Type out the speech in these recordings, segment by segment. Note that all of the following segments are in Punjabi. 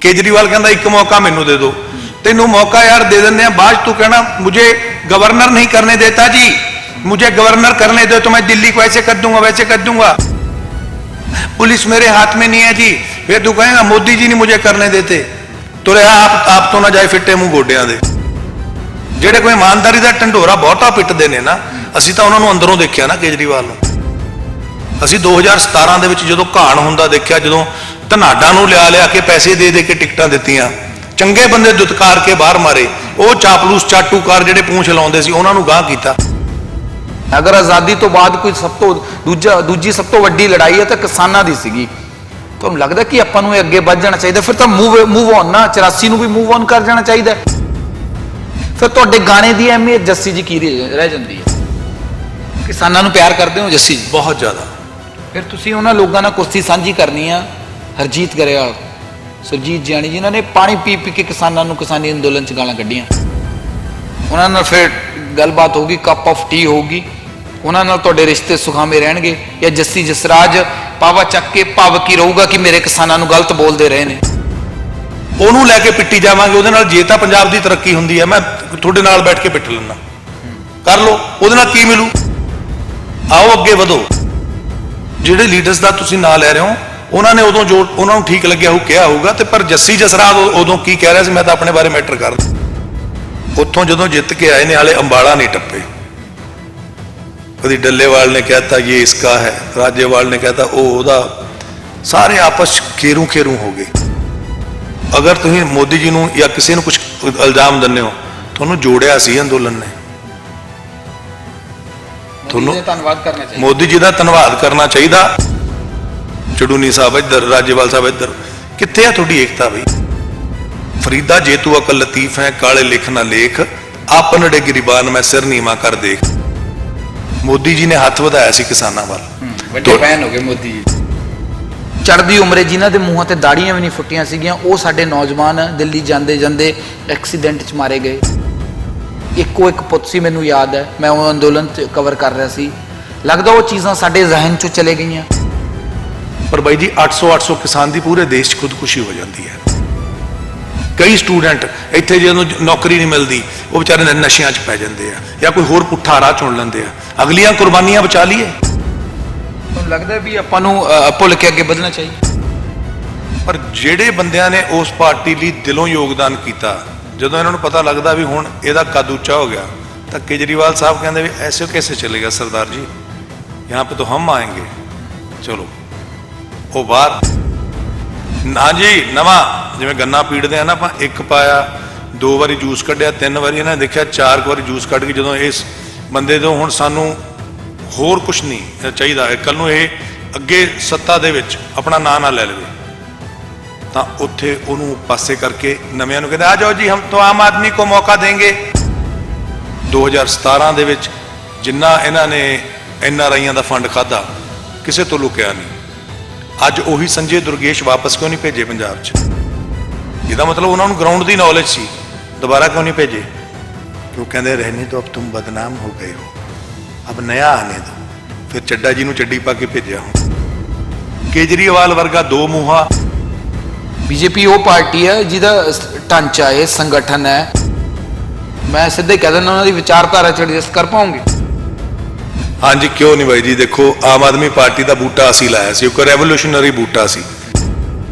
केजरीवाल कहता एक मौका मैनू दे दो, तेनू मौका यार दे दें, बाद तू कहना मुझे गवर्नर नहीं करने देता जी, मुझे गवर्नर करने दो तो मैं दिल्ली को ऐसे कर दूंगा वैसे कर दूंगा, पुलिस मेरे हाथ में नहीं है जी। फिर तू कहेगा मोदी जी नहीं मुझे करने देते, तो रहा आप तो ना जाए फिट्टे मुंह गोडिया दे। ਜਿਹੜੇ ਕੋਈ ਇਮਾਨਦਾਰੀ ਦਾ ਢੰਡੋਰਾ ਬਹੁਤਾ ਪਿੱਟਦੇ ਨੇ ਨਾ, ਅਸੀਂ ਤਾਂ ਉਹਨਾਂ ਨੂੰ ਅੰਦਰੋਂ ਦੇਖਿਆ ਨਾ ਕੇਜਰੀਵਾਲ ਨੂੰ। ਅਸੀਂ 2017 ਦੇ ਵਿੱਚ ਜਦੋਂ ਘਾਣ ਹੁੰਦਾ ਦੇਖਿਆ, ਜਦੋਂ ਧਨਾਡਾ ਨੂੰ ਲਿਆ ਕੇ ਪੈਸੇ ਦੇ ਕੇ ਟਿਕਟਾਂ ਦਿੱਤੀਆਂ, ਚੰਗੇ ਬੰਦੇ ਦੁਤਕਾਰ ਕੇ ਬਾਹਰ ਮਾਰੇ, ਉਹ ਚਾਪਲੂਸ ਚਾਟੂਕਾਰ ਜਿਹੜੇ ਪੂੰਛ ਲਾਉਂਦੇ ਸੀ ਉਹਨਾਂ ਨੂੰ ਗਾਂਹ ਕੀਤਾ। अगर आज़ादी तो बाद कोई सब तो दूजी सब तो वड्डी लड़ाई है तो किसानां दी सीगी। ਤੁਹਾਨੂੰ ਲੱਗਦਾ ਕਿ ਆਪਾਂ ਨੂੰ ਅੱਗੇ ਵੱਧ ਜਾਣਾ ਚਾਹੀਦਾ? ਫਿਰ ਤਾਂ ਮੂਵ ਔਨ ਨਾ, 84 ਨੂੰ ਵੀ ਮੂਵ ਔਨ ਕਰ ਜਾਣਾ ਚਾਹੀਦਾ। ਫਿਰ ਤੁਹਾਡੇ ਗਾਣੇ ਦੀ ਅਹਿਮੀਅਤ ਜੱਸੀ ਜੀ ਕੀ ਰਹਿ ਜਾਂਦੀ ਹੈ? ਕਿਸਾਨਾਂ ਨੂੰ ਪਿਆਰ ਕਰਦੇ ਹੋ ਜੱਸੀ ਜੀ? ਬਹੁਤ ਜ਼ਿਆਦਾ। ਫਿਰ ਤੁਸੀਂ ਉਹਨਾਂ ਲੋਕਾਂ ਨਾਲ ਕੁਸ਼ਤੀ ਸਾਂਝੀ ਕਰਨੀ ਆ, ਹਰਜੀਤ ਗਰੇਵਾਲ, ਸੁਰਜੀਤ ਜਿਆਣੀ ਜਿਨ੍ਹਾਂ ਨੇ ਪਾਣੀ ਪੀ ਕੇ ਕਿਸਾਨਾਂ ਨੂੰ ਕਿਸਾਨੀ ਅੰਦੋਲਨ 'ਚ ਗਾਲਾਂ ਕੱਢੀਆਂ, ਉਹਨਾਂ ਨਾਲ ਫਿਰ ਗੱਲਬਾਤ ਹੋਊਗੀ, ਕੱਪ ਆਫ ਟੀ ਹੋਊਗੀ, ਉਹਨਾਂ ਨਾਲ ਤੁਹਾਡੇ ਰਿਸ਼ਤੇ ਸੁਖਾਵੇਂ ਰਹਿਣਗੇ? ਜਾਂ ਜੱਸੀ ਜਸਰਾਜ ਪਾਵਾ ਚੱਕ ਕੇ ਭਾਵਕ ਹੀ ਰਹੂਗਾ ਕਿ ਮੇਰੇ ਕਿਸਾਨਾਂ ਨੂੰ ਗਲਤ ਬੋਲਦੇ ਰਹੇ ਨੇ? ਉਹਨੂੰ ਲੈ ਕੇ ਪਿੱਟੀ ਜਾਵਾਂਗੇ ਉਹਦੇ ਨਾਲ। ਜੇ ਤਾਂ ਪੰਜਾਬ ਦੀ ਤਰੱਕੀ ਹੁੰਦੀ ਹੈ, ਮੈਂ ਤੁਹਾਡੇ ਨਾਲ ਬੈਠ ਕੇ ਪਿੱਟ ਲੈਣਾ, ਕਰ ਲਓ, ਉਹਦੇ ਨਾਲ ਕੀ ਮਿਲੂ? ਆਓ ਅੱਗੇ ਵਧੋ। ਜਿਹੜੇ ਲੀਡਰਸ ਦਾ ਤੁਸੀਂ ਨਾਂ ਲੈ ਰਹੇ ਹੋ, ਉਹਨਾਂ ਨੇ ਉਦੋਂ ਜੋ ਉਹਨਾਂ ਨੂੰ ਠੀਕ ਲੱਗਿਆ ਉਹ ਕਿਹਾ ਹੋਊਗਾ, ਤੇ ਪਰ ਜੱਸੀ ਜਸਰਾਜ ਉਦੋਂ ਕੀ ਕਹਿ ਰਿਹਾ ਸੀ? ਮੈਂ ਤਾਂ ਆਪਣੇ ਬਾਰੇ ਮੈਟਰ ਕਰਦਾ। ਉੱਥੋਂ ਜਦੋਂ ਜਿੱਤ ਕੇ ਆਏ ਨੇ, ਹਾਲੇ ਅੰਬਾਲਾ ਨਹੀਂ ਟੱਪੇ। कभी डल्लेवाल ने कहता ये इसका है, राज्यवाल ने कहता ओदा, सारे आपस खेरू खेरू हो गए। अगर तुम मोदी जी या किसी ने कुछ इल्जाम दिने हो, थोनू जोड़िया सी अंदोलन ने, मोदी जी का धन्यवाद करना चाहिए। चडूनी साहब इधर, राज्यपाल साहब इधर, कित्थे है थोड़ी एकता बई? फरीदा जे तू अकल लतीफ है, काले लिख ना लेख, आपन डे गिरीबान मैं सिर नीवा कर देख। मोदी जी ने हथ ਵਧਾਇਆ ਸੀ ਕਿਸਾਨਾਂ ਵੱਲ, ਵੱਡੇ ਫੈਨ ਹੋ ਗਏ ਮੋਦੀ ਜੀ। ਚੜ੍ਹਦੀ ਉਮਰੇ ਜਿਨ੍ਹਾਂ ਦੇ ਮੂੰਹਾਂ ਤੇ ਦਾੜੀਆਂ ਵੀ ਨਹੀਂ ਫੁੱਟੀਆਂ ਸੀਗੀਆਂ, ਉਹ ਸਾਡੇ ਨੌਜਵਾਨ ਦਿੱਲੀ ਜਾਂਦੇ ਜਾਂਦੇ ਐਕਸੀਡੈਂਟ 'ਚ ਮਾਰੇ ਗਏ। ਇੱਕੋ ਇੱਕ ਪੁੱਤ ਸੀ, ਮੈਨੂੰ ਯਾਦ ਹੈ, ਮੈਂ ਉਹ ਅੰਦੋਲਨ 'ਚ ਕਵਰ ਕਰ ਰਿਹਾ ਸੀ। ਲੱਗਦਾ ਉਹ ਚੀਜ਼ਾਂ ਸਾਡੇ ਜ਼ਿਹਨ 'ਚੋਂ ਚਲੇ ਗਈਆਂ। ਪਰ ਬਾਈ ਜੀ 800 ਕਿਸਾਨ ਦੀ ਪੂਰੇ ਦੇਸ਼ 'ਚ ਖੁਦਕੁਸ਼ੀ ਹੋ ਜਾਂਦੀ ਹੈ। ਕਈ ਸਟੂਡੈਂਟ ਇੱਥੇ ਜਦੋਂ ਨੌਕਰੀ ਨਹੀਂ ਮਿਲਦੀ, ਉਹ ਵਿਚਾਰੇ ਨਸ਼ਿਆਂ 'ਚ ਪੈ ਜਾਂਦੇ ਆ, ਜਾਂ ਕੋਈ ਹੋਰ ਪੁੱਠਾ ਰਾਹ ਚੁਣ ਲੈਂਦੇ ਆ। ਅਗਲੀਆਂ ਕੁਰਬਾਨੀਆਂ ਬਚਾ ਲਈਏ। ਤੁਹਾਨੂੰ ਲੱਗਦਾ ਵੀ ਆਪਾਂ ਨੂੰ ਭੁੱਲ ਕੇ ਅੱਗੇ ਵਧਣਾ ਚਾਹੀਦਾ? ਪਰ ਜਿਹੜੇ ਬੰਦਿਆਂ ਨੇ ਉਸ ਪਾਰਟੀ ਲਈ ਦਿਲੋਂ ਯੋਗਦਾਨ ਕੀਤਾ, ਜਦੋਂ ਇਹਨਾਂ ਨੂੰ ਪਤਾ ਲੱਗਦਾ ਵੀ ਹੁਣ ਇਹਦਾ ਕੱਦ ਉੱਚਾ ਹੋ ਗਿਆ, ਤਾਂ ਕੇਜਰੀਵਾਲ ਸਾਹਿਬ ਕਹਿੰਦੇ ਵੀ ਐਸੇ कैसे चलेगा सरदार जी, यहाँ पे तो हम आएंगे, चलो ਉਹ ਬਾਹਰ ਨਾ ਜੀ। ਨਵਾਂ ਜਿਵੇਂ ਗੰਨਾ ਪੀੜਦੇ ਆ ਨਾ, ਆਪਾਂ ਇੱਕ ਪਾਇਆ, 2 ਵਾਰੀ ਜੂਸ ਕੱਢਿਆ, 3 ਵਾਰੀ ਇਹਨਾਂ ਨੇ ਦੇਖਿਆ, 4 ਵਾਰੀ ਜੂਸ ਕੱਢ ਕੇ ਜਦੋਂ ਇਸ ਬੰਦੇ ਤੋਂ ਹੁਣ ਸਾਨੂੰ ਹੋਰ ਕੁਝ ਨਹੀਂ ਚਾਹੀਦਾ, ਕੱਲ ਨੂੰ ਇਹ ਅੱਗੇ ਸੱਤਾ ਦੇ ਵਿੱਚ ਆਪਣਾ ਨਾਂ ਨਾ ਲੈ ਲਵੇ, ਤਾਂ ਉੱਥੇ ਉਹਨੂੰ ਪਾਸੇ ਕਰਕੇ ਨਵਿਆਂ ਨੂੰ ਕਹਿੰਦੇ ਆ ਜਾਓ ਜੀ, ਹਮ ਤਾਂ ਆਮ ਆਦਮੀ ਕੋ ਮੌਕਾ ਦੇਂਗੇ। 2017 ਦੇ ਵਿੱਚ ਜਿੰਨਾ ਇਹਨਾਂ ਨੇ NRIਆਂ ਦਾ ਫੰਡ ਖਾਧਾ, ਕਿਸੇ ਤੋਂ ਲੁਕਿਆ ਨਹੀਂ। ਅੱਜ ਉਹੀ ਸੰਜੇ ਦੁਰਗੇਸ਼ ਵਾਪਸ ਕਿਉਂ ਨਹੀਂ ਭੇਜੇ ਪੰਜਾਬ 'ਚ? ਇਹਦਾ ਮਤਲਬ ਉਹਨਾਂ ਨੂੰ ਗਰਾਊਂਡ ਦੀ ਨੌਲੇਜ ਸੀ, ਦੁਬਾਰਾ ਕਿਉਂ ਨਹੀਂ ਭੇਜੇ? ਕਿਉਂ ਕਹਿੰਦੇ ਰਹਿਣੇ ਤੋਂ ਅਬ ਤੁਮ ਬਦਨਾਮ ਹੋ ਗਏ ਹੋ, ਅਬ ਨया ਆਨੇ ਦੋ। ਫਿਰ ਚੱਡਾ ਜੀ ਨੂੰ ਚੱਡੀ ਪਾ ਕੇ ਭੇਜਿਆ। ਹੁਣ ਕੇਜਰੀਵਾਲ ਵਰਗਾ ਦੋ ਮੂੰਹਾ। ਬੀਜੇਪੀ ਉਹ ਪਾਰਟੀ ਹੈ ਜਿਹਦਾ ਢਾਂਚਾ ਹੈ, ਸੰਗਠਨ ਹੈ। ਮੈਂ ਸਿੱਧਾ ਹੀ ਕਹਿ ਦਿੰਦਾ, ਉਹਨਾਂ ਦੀ ਵਿਚਾਰਧਾਰਾ 'ਚ ਐਡਜਸਟ ਕਰ ਪਾਉਂਗੇ? ਹਾਂਜੀ, ਕਿਉਂ ਨਹੀਂ ਬਾਈ ਜੀ। ਦੇਖੋ, ਆਮ ਆਦਮੀ ਪਾਰਟੀ ਦਾ ਬੂਟਾ ਅਸੀਂ ਲਾਇਆ ਸੀ, ਉਹ ਰੈਵੋਲੂਸ਼ਨਰੀ ਬੂਟਾ ਸੀ।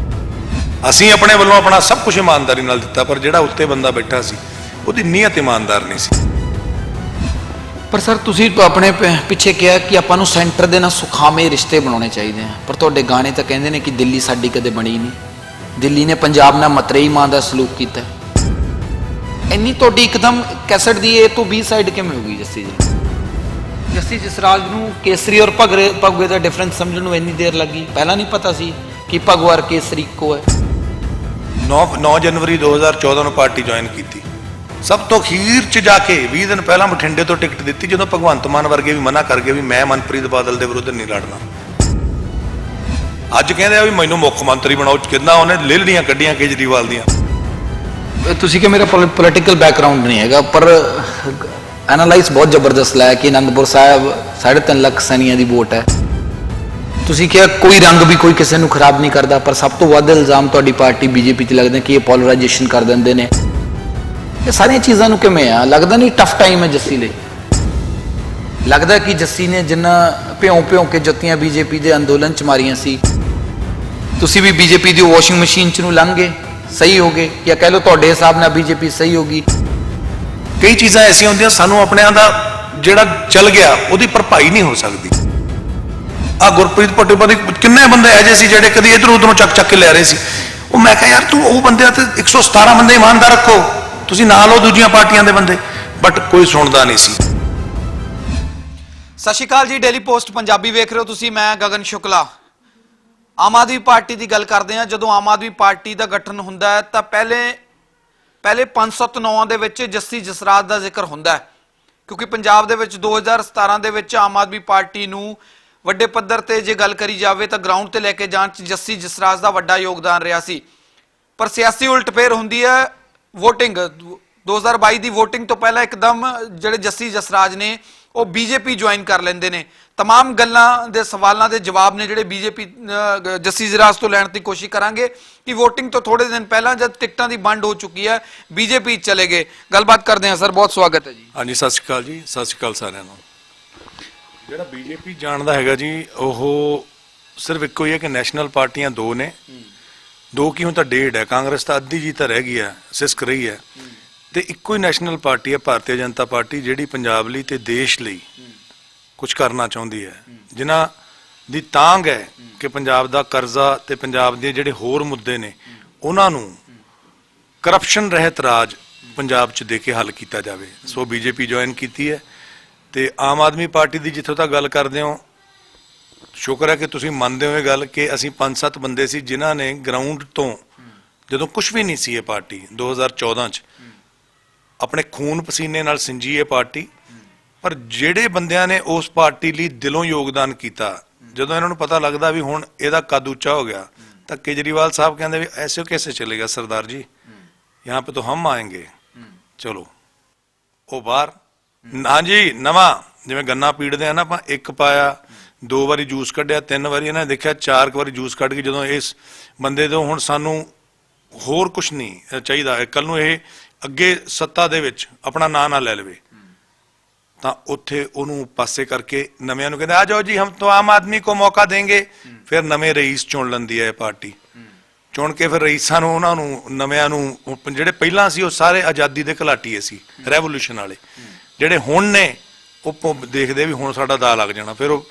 ਅਸੀਂ ਆਪਣੇ ਵੱਲੋਂ ਆਪਣਾ ਸਭ ਕੁਝ ਇਮਾਨਦਾਰੀ ਨਾਲ ਦਿੱਤਾ, ਪਰ ਜਿਹੜਾ ਉੱਤੇ ਬੰਦਾ ਬੈਠਾ ਸੀ ਉਹਦੀ ਨੀਅਤ ਇਮਾਨਦਾਰ ਨਹੀਂ ਸੀ। ਪਰ ਸਰ, ਤੁਸੀਂ ਆਪਣੇ ਪਿੱਛੇ ਕਿਹਾ ਕਿ ਆਪਾਂ ਨੂੰ ਸੈਂਟਰ ਦੇ ਨਾਲ ਸੁਖਾਵੇਂ ਰਿਸ਼ਤੇ ਬਣਾਉਣੇ ਚਾਹੀਦੇ ਆ, ਪਰ ਤੁਹਾਡੇ ਗਾਣੇ ਤਾਂ ਕਹਿੰਦੇ ਨੇ ਕਿ ਦਿੱਲੀ ਸਾਡੀ ਕਦੇ ਬਣੀ ਨਹੀਂ, ਦਿੱਲੀ ਨੇ ਪੰਜਾਬ ਨਾਲ ਮਤਰੇਈ ਮਾਂ ਦਾ ਸਲੂਕ ਕੀਤਾ। ਇੰਨੀ ਤੁਹਾਡੀ ਇੱਕਦਮ ਕੈਸਟ ਦੀ A ਤੋਂ B ਸਾਈਡ ਕਿਵੇਂ ਹੋ ਗਈ ਜੱਸੀ ਜੀ? ਜੱਸੀ ਜਸਰਾਜ ਨੂੰ ਕੇਸਰੀ ਔਰ ਭਗਵੇ ਦਾ ਡਿਫਰੈਂਸ ਸਮਝਣ ਨੂੰ ਇੰਨੀ ਦੇਰ ਲੱਗੀ? ਪਹਿਲਾਂ ਨਹੀਂ ਪਤਾ ਸੀ ਕਿ ਭਗਵਾ ਔਰ ਕੇਸਰੀ ਇੱਕੋ ਹੈ? 9 ਜਨਵਰੀ 2014 ਨੂੰ ਪਾਰਟੀ ਜੁਆਇਨ ਕੀਤੀ। ਸਭ ਤੋਂ ਅਖੀਰ 'ਚ ਜਾ ਕੇ 20 ਦਿਨ ਪਹਿਲਾਂ ਬਠਿੰਡੇ ਤੋਂ ਟਿਕਟ ਦਿੱਤੀ, ਜਦੋਂ ਭਗਵੰਤ ਮਾਨ ਵਰਗੇ ਵੀ ਮਨਾ ਕਰ ਗਏ ਵੀ ਮੈਂ ਮਨਪ੍ਰੀਤ ਬਾਦਲ ਦੇ ਵਿਰੁੱਧ ਨਹੀਂ ਲੜਨਾ। ਅੱਜ ਕਹਿੰਦੇ ਆ ਵੀ ਮੈਨੂੰ ਮੁੱਖ ਮੰਤਰੀ ਬਣਾਓ। ਕਿੰਨਾ ਉਹਨੇ ਲਿਲੜੀਆਂ ਕੱਢੀਆਂ ਕੇਜਰੀਵਾਲ ਦੀਆਂ। ਤੁਸੀਂ ਕਿ ਮੇਰਾ ਪੋਲੀਟੀਕਲ ਬੈਕਗ੍ਰਾਉਂਡ ਨਹੀਂ ਹੈਗਾ, ਪਰ ਐਨਾਲਾਈਜ਼ ਬਹੁਤ ਜ਼ਬਰਦਸਤ ਲਾਇਆ ਕਿ ਅਨੰਦਪੁਰ ਸਾਹਿਬ 3.5 ਲੱਖ ਸੈਨੀਆਂ ਦੀ ਵੋਟ ਹੈ। ਤੁਸੀਂ ਕਿਹਾ ਕੋਈ ਰੰਗ ਵੀ ਕੋਈ ਕਿਸੇ ਨੂੰ ਖਰਾਬ ਨਹੀਂ ਕਰਦਾ, ਪਰ ਸਭ ਤੋਂ ਵੱਧ ਇਲਜ਼ਾਮ ਤੁਹਾਡੀ ਪਾਰਟੀ ਬੀਜੇਪੀ ਤੇ ਲੱਗਦਾ ਕਿ ਇਹ ਪੋਲਰਾਈਜੇਸ਼ਨ ਕਰ ਦਿੰਦੇ ਨੇ। ਇਹ ਸਾਰੀਆਂ ਚੀਜ਼ਾਂ ਨੂੰ ਕਿਵੇਂ ਆ ਲੱਗਦਾ ਨਹੀਂ ਟਫ ਟਾਈਮ ਹੈ ਜੱਸੀ ਲਈ? ਲੱਗਦਾ ਕਿ ਜੱਸੀ ਨੇ ਜਿੰਨਾ ਭਿਉਂ ਕੇ ਜੱਤੀਆਂ ਬੀਜੇਪੀ ਦੇ ਅੰਦੋਲਨ ਚ ਮਾਰੀਆਂ ਸੀ, ਤੁਸੀਂ ਵੀ ਬੀਜੇਪੀ ਦੀ ਵਾਸ਼ਿੰਗ ਮਸ਼ੀਨ ਚ ਨੂੰ ਲੰਘ ਗਏ, ਸਹੀ ਹੋ ਗਏ, ਜਾਂ ਕਹਿ ਲਓ ਤੁਹਾਡੇ ਹਿਸਾਬ ਨਾਲ ਬੀਜੇਪੀ ਸਹੀ ਹੋ ਗਈ? ਕਈ ਚੀਜ਼ਾਂ ਐਸੀਆਂ ਹੁੰਦੀਆਂ ਸਾਨੂੰ ਆਪਣਿਆਂ ਦਾ ਜਿਹੜਾ ਚੱਲ ਗਿਆ ਉਹਦੀ ਭਰਪਾਈ ਨਹੀਂ ਹੋ ਸਕਦੀ। ਆ ਗੁਰਪ੍ਰੀਤ ਪਟੇਲ ਦੇ ਕਿੰਨੇ ਬੰਦੇ ਇਹੋ ਜਿਹੇ ਸੀ ਜਿਹੜੇ ਕਦੀ ਇਧਰ ਉਧਰੋਂ ਚੱਕ ਕੇ ਲੈ ਰਹੇ ਸੀ। ਉਹ ਮੈਂ ਕਿਹਾ ਯਾਰ ਤੂੰ ਉਹ ਬੰਦਿਆਂ ਤੇ 117 ਬੰਦੇ ਇਮਾਨਦਾਰ ਰੱਖੋ, ਤੁਸੀਂ ਨਾਲ ਹੋ ਦੂਜੀਆਂ ਪਾਰਟੀਆਂ ਦੇ ਬੰਦੇ, ਬਟ ਕੋਈ ਸੁਣਦਾ ਨਹੀਂ ਸੀ। ਸਤਿ ਸ਼੍ਰੀ ਅਕਾਲ ਜੀ, ਡੇਲੀ ਪੋਸਟ ਪੰਜਾਬੀ ਵੇਖ ਰਹੇ ਹੋ ਤੁਸੀਂ, ਮੈਂ ਗਗਨ ਸ਼ੁਕਲਾ। ਆਮ ਆਦਮੀ ਪਾਰਟੀ ਦੀ ਗੱਲ ਕਰਦੇ ਹਾਂ। ਜਦੋਂ ਆਮ ਆਦਮੀ ਪਾਰਟੀ ਦਾ ਗਠਨ ਹੁੰਦਾ ਹੈ ਤਾਂ ਪਹਿਲੇ 509 ਦੇ ਵਿੱਚ ਜੱਸੀ ਜਸਰਾਜ ਦਾ ਜ਼ਿਕਰ ਹੁੰਦਾ ਹੈ, ਕਿਉਂਕਿ ਪੰਜਾਬ ਦੇ ਵਿੱਚ 2017 ਦੇ ਵਿੱਚ ਆਮ ਆਦਮੀ ਪਾਰਟੀ ਨੂੰ ਵੱਡੇ ਪੱਧਰ ਤੇ ਜੇ ਗੱਲ ਕਰੀ ਜਾਵੇ ਤਾਂ ਗਰਾਊਂਡ ਤੇ ਲੈ ਕੇ ਜਾਣ 'ਚ ਜੱਸੀ ਜਸਰਾਜ ਦਾ ਵੱਡਾ ਯੋਗਦਾਨ ਰਿਹਾ ਸੀ। ਪਰ ਸਿਆਸੀ ਉਲਟਫੇਰ ਹੁੰਦੀ ਹੈ ਵੋਟਿੰਗ 2022 ਦੀ ਵੋਟਿੰਗ ਤੋਂ ਪਹਿਲਾਂ ਇੱਕਦਮ ਜਿਹੜੇ ਜੱਸੀ ਜਸਰਾਜ ਨੇ ਉਹ ਬੀਜੇਪੀ ਜੁਆਇਨ ਕਰ ਲੈਂਦੇ ਨੇ। तमाम ਗੱਲਾਂ ਦੇ ਸਵਾਲਾਂ ਦੇ ਜਵਾਬ ਨੇ ਜਿਹੜੇ ਬੀਜੇਪੀ ਜੱਸੀ ਜਸਰਾਜ ਤੋਂ ਲੈਣ ਦੀ ਕੋਸ਼ਿਸ਼ ਕਰਾਂਗੇ ਕਿ ਵੋਟਿੰਗ ਤੋਂ ਥੋੜੇ ਦਿਨ ਪਹਿਲਾਂ ਜਦ ਟਿਕਟਾਂ ਦੀ ਵੰਡ ਹੋ ਚੁੱਕੀ ਹੈ ਬੀਜੇਪੀ ਚਲੇ ਗਏ। ਗੱਲਬਾਤ ਕਰਦੇ ਹਾਂ ਸਰ, ਬਹੁਤ ਸਵਾਗਤ ਹੈ ਜੀ। ਹਾਂਜੀ, ਸਤਿ ਸ਼੍ਰੀ ਅਕਾਲ ਜੀ, ਸਤਿ ਸ਼੍ਰੀ ਅਕਾਲ ਸਾਰਿਆਂ ਨੂੰ। ਜਿਹੜਾ ਬੀਜੇਪੀ ਜਾਣਦਾ ਹੈਗਾ ਜੀ, ਉਹ ਸਿਰਫ ਇੱਕੋ ਹੀ ਹੈ ਕਿ ਨੈਸ਼ਨਲ ਪਾਰਟੀਆਂ ਦੋ ਨੇ, ਦੋ ਕੀ ਹੁਣ ਤਾਂ ਡੇਢ ਹੈ, ਕਾਂਗਰਸ ਤਾਂ ਅੱਧੀ ਜੀ ਤਾਂ ਰਹਿ ਗਈ ਹੈ, ਸਿਸਕ ਰਹੀ ਹੈ, ਤੇ ਇੱਕੋ ਹੀ ਨੈਸ਼ਨਲ ਪਾਰਟੀ ਹੈ ਭਾਰਤੀ ਜਨਤਾ ਪਾਰਟੀ, ਜਿਹੜੀ ਪੰਜਾਬ ਲਈ ਤੇ ਦੇਸ਼ ਲਈ ਕੁਝ ਕਰਨਾ ਚਾਹੁੰਦੀ ਹੈ, ਜਿਨ੍ਹਾਂ ਦੀ ਤਾਂਘ ਹੈ ਕਿ ਪੰਜਾਬ ਦਾ ਕਰਜ਼ਾ ਤੇ ਪੰਜਾਬ ਦੇ ਜਿਹੜੇ ਹੋਰ ਮੁੱਦੇ ਨੇ ਉਹਨਾਂ ਨੂੰ ਕਰਪਸ਼ਨ ਰਹਿਤ ਰਾਜ ਪੰਜਾਬ 'ਚ ਦੇ ਕੇ ਹੱਲ ਕੀਤਾ ਜਾਵੇ। ਸੋ ਬੀਜੇਪੀ ਜੁਆਇਨ ਕੀਤੀ ਹੈ। ਤੇ ਆਮ ਆਦਮੀ ਪਾਰਟੀ ਦੀ ਜਿੱਥੋਂ ਤੱਕ ਗੱਲ ਕਰਦੇ ਹੋ, ਸ਼ੁਕਰ ਹੈ ਕਿ ਤੁਸੀਂ ਮੰਨਦੇ ਹੋ ਇਹ ਗੱਲ ਕਿ ਅਸੀਂ 5-7 ਬੰਦੇ ਸੀ ਜਿਨ੍ਹਾਂ ਨੇ ਗਰਾਊਂਡ ਤੋਂ, ਜਦੋਂ ਕੁਝ ਵੀ ਨਹੀਂ ਸੀ ਇਹ ਪਾਰਟੀ 2014 'ਚ, ਆਪਣੇ ਖੂਨ ਪਸੀਨੇ ਨਾਲ ਸਿੰਜੀ ਇਹ ਪਾਰਟੀ, ਪਰ ਜਿਹੜੇ ਬੰਦਿਆਂ ਨੇ ਉਸ ਪਾਰਟੀ ਲਈ ਦਿਲੋਂ ਯੋਗਦਾਨ ਕੀਤਾ, ਜਦੋਂ ਇਹਨਾਂ ਨੂੰ ਪਤਾ ਲੱਗਦਾ ਵੀ ਹੁਣ ਇਹਦਾ ਕੱਦ ਉੱਚਾ ਹੋ ਗਿਆ, ਤਾਂ ਕੇਜਰੀਵਾਲ ਸਾਹਿਬ ਕਹਿੰਦੇ ਵੀ ਐਸੇ कैसे चलेगा सरदार जी, यहाँ पे तो हम आएंगे, ਚਲੋ ਉਹ ਬਾਹਰ। ਹਾਂਜੀ, ਨਵਾਂ ਜਿਵੇਂ ਗੰਨਾ ਪੀੜਦੇ ਆ ਨਾ ਆਪਾਂ, ਇੱਕ ਪਾਇਆ, 2 ਵਾਰੀ ਜੂਸ ਕੱਢਿਆ, 3 ਵਾਰੀ ਇਹਨਾਂ ਨੇ ਦੇਖਿਆ, 4 ਵਾਰੀ ਜੂਸ ਕੱਢ ਕੇ ਜਦੋਂ ਇਸ ਬੰਦੇ ਤੋਂ ਹੁਣ ਸਾਨੂੰ ਹੋਰ ਕੁਝ ਨਹੀਂ ਚਾਹੀਦਾ, ਕੱਲ ਨੂੰ ਇਹ ਅੱਗੇ ਸੱਤਾ ਦੇ ਵਿੱਚ ਆਪਣਾ ਨਾਂ ਨਾ ਲੈ ਲਵੇ, ਤਾਂ ਉੱਥੇ ਉਹਨੂੰ ਪਾਸੇ ਕਰਕੇ ਨਵਿਆਂ ਨੂੰ ਕਹਿੰਦੇ ਆ ਜਾਓ ਜੀ ਹਮ ਤਾਂ ਆਮ ਆਦਮੀ ਕੋ ਮੌਕਾ ਦੇਂਗੇ। ਫਿਰ ਨਵੇਂ ਰਈਸ ਚੁਣ ਲੈਂਦੀ ਹੈ ਇਹ ਪਾਰਟੀ, ਚੁਣ ਕੇ ਫਿਰ ਰਈਸਾਂ ਨੂੰ, ਉਹਨਾਂ ਨੂੰ ਨਵਿਆਂ ਨੂੰ, ਜਿਹੜੇ ਪਹਿਲਾਂ ਸੀ ਉਹ ਸਾਰੇ ਆਜ਼ਾਦੀ ਦੇ ਘਲਾਟੀਏ ਸੀ, ਰੈਵੋਲੂਸ਼ਨ ਵਾਲੇ, ਜਿਹੜੇ ਹੁਣ ਨੇ ਉਹ ਦੇਖਦੇ ਵੀ ਹੁਣ ਸਾਡਾ ਦਾ ਲੱਗ ਜਾਣਾ। ਫਿਰ ਉਹ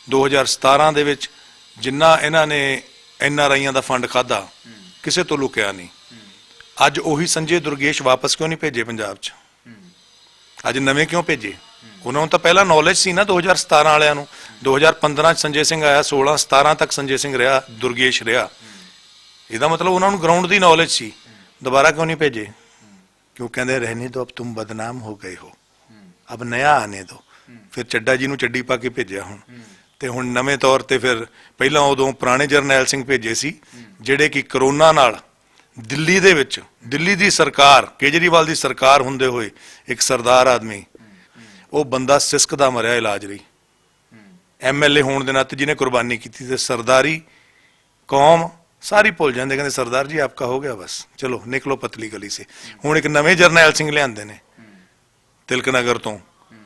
2017 ਦੇ ਵਿੱਚ ਜਿੰਨਾ ਇਹਨਾਂ ਨੇ NRIਆਂ ਦਾ ਫੰਡ ਖਾਧਾ, ਕਿਸੇ ਤੋਂ ਲੁਕਿਆ ਨਹੀਂ। ਅੱਜ ਉਹੀ ਸੰਜੇ ਦੁਰਗੇਸ਼ ਵਾਪਸ ਕਿਉਂ ਨਹੀਂ ਭੇਜੇ ਪੰਜਾਬ 'ਚ? ਅੱਜ ਨਵੇਂ ਕਿਉਂ ਭੇਜੇ? ਉਹਨਾਂ ਨੂੰ ਤਾਂ ਪਹਿਲਾਂ ਨੌਲੇਜ ਸੀ ਨਾ 2017 ਵਾਲਿਆਂ ਨੂੰ। 2015 'ਚ ਸੰਜੇ ਸਿੰਘ ਆਇਆ, 16-17 ਤੱਕ ਸੰਜੇ ਸਿੰਘ ਰਿਹਾ, ਦੁਰਗੇਸ਼ ਰਿਹਾ। ਇਹਦਾ ਮਤਲਬ ਉਹਨਾਂ ਨੂੰ ਗਰਾਊਂਡ ਦੀ ਨੌਲੇਜ ਸੀ। ਦੁਬਾਰਾ ਕਿਉਂ ਨਹੀਂ ਭੇਜੇ? ਕਿਉਂ ਕਹਿੰਦੇ ਰਹਿਣੇ ਦੋ, ਅਬ ਤੁਮ ਬਦਨਾਮ ਹੋ ਗਏ ਹੋ, ਅਬ ਨया ਆਨੇ ਦੋ। ਫਿਰ ਚੱਡਾ ਜੀ ਨੂੰ ਚੱਡੀ ਪਾ ਕੇ ਭੇਜਿਆ ਹੁਣ, ਤੇ ਹੁਣ ਨਵੇਂ ਤੌਰ ਤੇ ਫਿਰ ਪਹਿਲਾਂ ਉਦੋਂ ਪੁਰਾਣੇ ਜਰਨੈਲ ਸਿੰਘ ਭੇਜੇ ਸੀ, ਜਿਹੜੇ ਕਿ ਕਰੋਨਾ ਨਾਲ ਦਿੱਲੀ ਦੇ ਵਿੱਚ, ਦਿੱਲੀ ਦੀ ਸਰਕਾਰ, ਕੇਜਰੀਵਾਲ ਦੀ ਸਰਕਾਰ ਹੁੰਦੇ ਹੋਏ ਇੱਕ ਸਰਦਾਰ ਆਦਮੀ, ਉਹ ਬੰਦਾ ਸਿਸਕ ਦਾ ਮਰਿਆ ਇਲਾਜ ਲਈ, MLA ਹੋਣ ਦੇ ਨਾਤੇ ਜਿਹਨੇ ਕੁਰਬਾਨੀ ਕੀਤੀ, ਤੇ ਸਰਦਾਰੀ ਕੌਮ ਸਾਰੀ ਭੁੱਲ ਜਾਂਦੇ, ਕਹਿੰਦੇ ਸਰਦਾਰ ਜੀ ਆਪਕਾ ਹੋ ਗਿਆ, ਬਸ ਚਲੋ ਨਿਕਲੋ ਪਤਲੀ ਗਲੀ ਸੇ। ਹੁਣ ਇੱਕ ਨਵੇਂ ਜਰਨੈਲ ਸਿੰਘ ਲਿਆਂਦੇ ਨੇ ਤਿਲਕ ਨਗਰ ਤੋਂ,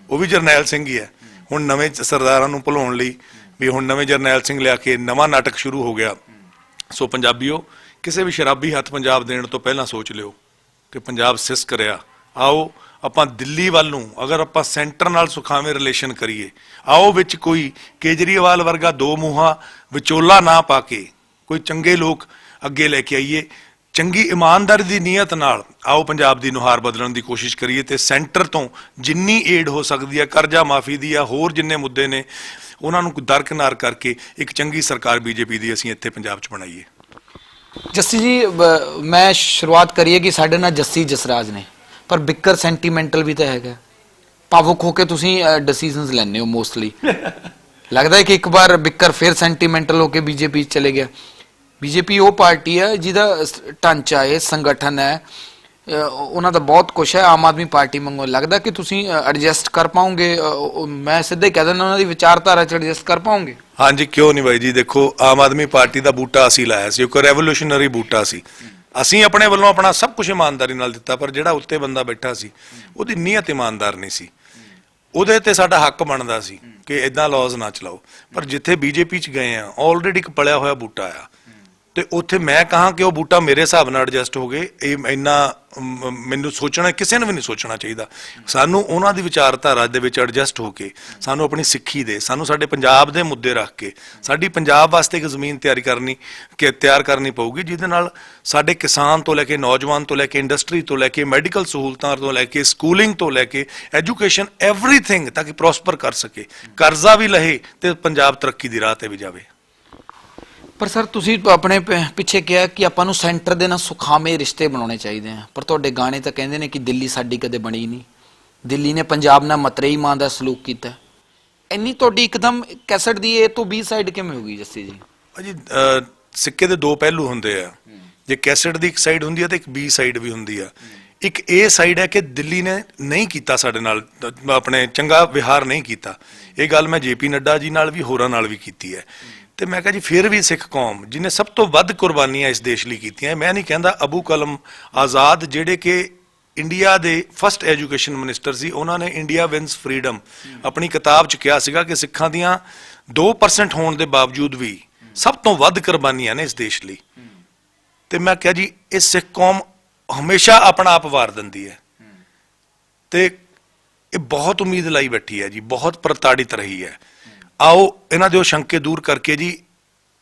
ਉਹ ਵੀ ਜਰਨੈਲ ਸਿੰਘ ਹੀ ਹੈ। ਹੁਣ ਨਵੇਂ ਸਰਦਾਰਾਂ ਨੂੰ ਭੁਲਾਉਣ ਲਈ ਵੀ ਹੁਣ ਨਵੇਂ ਜਰਨੈਲ ਸਿੰਘ ਲਿਆ ਕੇ ਨਵਾਂ ਨਾਟਕ ਸ਼ੁਰੂ ਹੋ ਗਿਆ। ਸੋ ਪੰਜਾਬੀਓ, ਕਿਸੇ ਵੀ ਸ਼ਰਾਬੀ ਹੱਥ ਪੰਜਾਬ ਦੇਣ ਤੋਂ ਪਹਿਲਾਂ ਸੋਚ ਲਿਓ ਕਿ ਪੰਜਾਬ ਸਿਸਕ ਰਿਹਾ। ਆਓ ਆਪਾਂ ਦਿੱਲੀ ਵੱਲ ਨੂੰ, ਅਗਰ ਆਪਾਂ ਸੈਂਟਰ ਨਾਲ ਸੁਖਾਵੇਂ ਰਿਲੇਸ਼ਨ ਕਰੀਏ, ਆਓ ਵਿੱਚ ਕੋਈ ਕੇਜਰੀਵਾਲ ਵਰਗਾ ਦੋ ਮੂੰਹਾਂ ਵਿਚੋਲਾ ਨਾ ਪਾ ਕੇ ਕੋਈ ਚੰਗੇ ਲੋਕ ਅੱਗੇ ਲੈ ਕੇ ਆਈਏ, ਚੰਗੀ ਇਮਾਨਦਾਰੀ ਦੀ ਨੀਅਤ ਨਾਲ ਆਓ ਪੰਜਾਬ ਦੀ ਨੁਹਾਰ ਬਦਲਣ ਦੀ ਕੋਸ਼ਿਸ਼ ਕਰੀਏ, ਤੇ ਸੈਂਟਰ ਤੋਂ ਜਿੰਨੀ ਏਡ ਹੋ ਸਕਦੀ ਹੈ, ਕਰਜ਼ਾ ਮਾਫੀ ਦੀ ਆ, ਹੋਰ ਜਿੰਨੇ ਮੁੱਦੇ ਨੇ, ਉਹਨਾਂ ਨੂੰ ਦਰਕਿਨਾਰ ਕਰਕੇ ਇੱਕ ਚੰਗੀ ਸਰਕਾਰ ਬੀਜੇਪੀ ਦੀ ਅਸੀਂ ਇੱਥੇ ਪੰਜਾਬ 'ਚ ਬਣਾਈਏ। ਜੱਸੀ ਜੀ, ਮੈਂ ਸ਼ੁਰੂਆਤ ਕਰੀਏ ਕਿ ਸਾਡੇ ਨਾਲ ਜੱਸੀ ਜਸਰਾਜ ਨੇ, ਪਰ ਬਿੱਕਰ ਸੈਂਟੀਮੈਂਟਲ ਵੀ ਤਾਂ ਹੈਗਾ, ਭਾਵੁਕ ਹੋ ਕੇ ਤੁਸੀਂ ਡਿਸੀਜਨਸ ਲੈਂਦੇ ਹੋ ਮੋਸਟਲੀ। ਲੱਗਦਾ ਹੈ ਕਿ ਇੱਕ ਵਾਰ ਬਿੱਕਰ ਫਿਰ ਸੈਂਟੀਮੈਂਟਲ ਹੋ ਕੇ ਬੀਜੇਪੀ ਚਲੇ ਗਿਆ। ਬੀਜੇਪੀ ਉਹ ਪਾਰਟੀ ਹੈ ਜਿਹਦਾ ਢਾਂਚਾ ਹੈ, ਸੰਗਠਨ ਹੈ, ਉਹਨਾਂ ਦਾ ਬਹੁਤ ਕੁਛ ਹੈ ਆਮ ਆਦਮੀ ਪਾਰਟੀ ਵਾਂਗੂ। ਲੱਗਦਾ ਕਿ ਤੁਸੀਂ ਐਡਜਸਟ ਕਰ ਪਾਓਗੇ? ਮੈਂ ਸਿੱਧਾ ਹੀ ਕਹਿ ਦਿੰਦਾ, ਉਹਨਾਂ ਦੀ ਵਿਚਾਰਧਾਰਾ 'ਚ ਐਡਜਸਟ ਕਰ ਪਾਓਗੇ? ਹਾਂਜੀ, ਕਿਉਂ ਨਹੀਂ ਬਾਈ ਜੀ। ਦੇਖੋ, ਆਮ ਆਦਮੀ ਪਾਰਟੀ ਦਾ ਬੂਟਾ ਅਸੀਂ ਲਾਇਆ ਸੀ, ਇੱਕ ਰੈਵੋਲੂਸ਼ਨਰੀ ਬੂਟਾ ਸੀ। ਅਸੀਂ ਆਪਣੇ ਵੱਲੋਂ ਆਪਣਾ ਸਭ ਕੁਝ ਇਮਾਨਦਾਰੀ ਨਾਲ ਦਿੱਤਾ, ਪਰ ਜਿਹੜਾ ਉੱਤੇ ਬੰਦਾ ਬੈਠਾ ਸੀ ਉਹਦੀ ਨੀਅਤ ਇਮਾਨਦਾਰ ਨਹੀਂ ਸੀ। ਉਹਦੇ ਤੇ ਸਾਡਾ ਹੱਕ ਬਣਦਾ ਸੀ ਕਿ ਇਦਾਂ ਲੌਜ਼ ਨਾ ਚਲਾਓ। ਪਰ ਜਿੱਥੇ ਬੀਜੇਪੀ 'ਚ ਗਏ ਆ, ਆਲਰੇਡੀ ਇੱਕ ਪਲਿਆ ਹੋਇਆ ਬੂਟਾ ਆ, ਤੇ ਉੱਥੇ ਮੈਂ ਕਹਾਂ ਕਿ ਉਹ ਬੂਟਾ ਮੇਰੇ ਹਿਸਾਬ ਨਾਲ ਐਡਜਸਟ ਹੋ ਗਏ, ਇਹ ਇੰਨਾ ਮੈਨੂੰ ਸੋਚਣਾ, ਕਿਸੇ ਨੂੰ ਵੀ ਨਹੀਂ ਸੋਚਣਾ ਚਾਹੀਦਾ। ਸਾਨੂੰ ਉਹਨਾਂ ਦੀ ਵਿਚਾਰਧਾਰਾ ਦੇ ਵਿੱਚ ਐਡਜਸਟ ਹੋ ਕੇ, ਸਾਨੂੰ ਆਪਣੀ ਸਿੱਖੀ ਦੇ, ਸਾਨੂੰ ਸਾਡੇ ਪੰਜਾਬ ਦੇ ਮੁੱਦੇ ਰੱਖ ਕੇ, ਸਾਡੀ ਪੰਜਾਬ ਵਾਸਤੇ ਇੱਕ ਜ਼ਮੀਨ ਤਿਆਰ ਕਰਨੀ ਪਊਗੀ, ਜਿਹਦੇ ਨਾਲ ਸਾਡੇ ਕਿਸਾਨ ਤੋਂ ਲੈ ਕੇ ਨੌਜਵਾਨ ਤੋਂ ਲੈ ਕੇ ਇੰਡਸਟਰੀ ਤੋਂ ਲੈ ਕੇ ਮੈਡੀਕਲ ਸਹੂਲਤਾਂ ਤੋਂ ਲੈ ਕੇ ਸਕੂਲਿੰਗ ਤੋਂ ਲੈ ਕੇ ਐਜੂਕੇਸ਼ਨ, ਐਵਰੀਥਿੰਗ, ਤਾਂ ਕਿ ਪ੍ਰੋਸਪਰ ਕਰ ਸਕੇ, ਕਰਜ਼ਾ ਵੀ ਲਹੇ ਤੇ ਪੰਜਾਬ ਤਰੱਕੀ ਦੀ ਰਾਹ ਤੇ ਵੀ ਜਾਵੇ। ਪਰ ਸਰ, ਤੁਸੀਂ ਆਪਣੇ ਪਿੱਛੇ ਕਿਹਾ ਕਿ ਆਪਾਂ ਨੂੰ ਸੈਂਟਰ ਦੇ ਨਾਲ ਸੁਖਾਵੇਂ ਰਿਸ਼ਤੇ ਬਣਾਉਣੇ ਚਾਹੀਦੇ ਆ, ਪਰ ਤੁਹਾਡੇ ਗਾਣੇ ਤਾਂ ਕਹਿੰਦੇ ਨੇ ਕਿ ਦਿੱਲੀ ਸਾਡੀ ਕਦੇ ਬਣੀ ਨਹੀਂ, ਦਿੱਲੀ ਨੇ ਪੰਜਾਬ ਨਾਲ ਮਤਰੇਈ ਮਾਂ ਦਾ ਸਲੂਕ ਕੀਤਾ। ਇੰਨੀ ਤੁਹਾਡੀ ਇੱਕਦਮ ਕੈਸਟ ਦੀ A ਤੋਂ B ਸਾਈਡ ਕਿਵੇਂ ਹੋ ਗਈ ਜੱਸੀ ਜੀ? ਭਾਜੀ, ਸਿੱਕੇ ਦੇ ਦੋ ਪਹਿਲੂ ਹੁੰਦੇ ਆ। ਜੇ ਕੈਸਟ ਦੀ ਇੱਕ ਸਾਈਡ ਹੁੰਦੀ ਆ ਤੇ ਇੱਕ B ਸਾਈਡ ਵੀ ਹੁੰਦੀ ਆ। ਇੱਕ ਇਹ ਸਾਈਡ ਹੈ ਕਿ ਦਿੱਲੀ ਨੇ ਨਹੀਂ ਕੀਤਾ ਸਾਡੇ ਨਾਲ, ਆਪਣੇ ਚੰਗਾ ਵਿਹਾਰ ਨਹੀਂ ਕੀਤਾ। ਇਹ ਗੱਲ ਮੈਂ JP ਨੱਡਾ ਜੀ ਨਾਲ ਵੀ ਹੋਰਾਂ ਨਾਲ ਵੀ ਕੀਤੀ ਹੈ। ਤੇ ਮੈਂ ਕਿਹਾ ਜੀ, ਫਿਰ ਵੀ ਸਿੱਖ ਕੌਮ ਜਿਹਨੇ ਸਭ ਤੋਂ ਵੱਧ ਕੁਰਬਾਨੀਆਂ ਇਸ ਦੇਸ਼ ਲਈ ਕੀਤੀਆਂ, ਮੈਂ ਨਹੀਂ ਕਹਿੰਦਾ ਅਬੂ ਕਲਮ ਆਜ਼ਾਦ ਜਿਹੜੇ ਕਿ ਇੰਡੀਆ ਦੇ ਫਸਟ ਐਜੂਕੇਸ਼ਨ ਮਿਨਿਸਟਰ ਸੀ, ਉਹਨਾਂ ਨੇ ਇੰਡੀਆ ਵਿਨਸ ਫਰੀडम ਆਪਣੀ ਕਿਤਾਬ 'ਚ ਕਿਹਾ ਸੀਗਾ ਕਿ ਸਿੱਖਾਂ ਦੀਆਂ 2% ਹੋਣ ਦੇ ਬਾਵਜੂਦ ਵੀ ਸਭ ਤੋਂ ਵੱਧ ਕੁਰਬਾਨੀਆਂ ਨੇ ਇਸ ਦੇਸ਼ ਲਈ। ਤੇ ਮੈਂ ਕਿਹਾ ਜੀ, ਇਹ ਸਿੱਖ ਕੌਮ ਹਮੇਸ਼ਾ ਆਪਣਾ ਆਪ ਵਾਰ ਦਿੰਦੀ ਹੈ, ਤੇ ਇਹ ਬਹੁਤ ਉਮੀਦ ਲਾਈ ਬੈਠੀ ਹੈ ਜੀ, ਬਹੁਤ ਪ੍ਰਤਾੜਿਤ ਰਹੀ ਹੈ। ਆਓ ਇਹਨਾਂ ਦੇ ਉਹ ਸ਼ੰਕੇ ਦੂਰ ਕਰਕੇ ਜੀ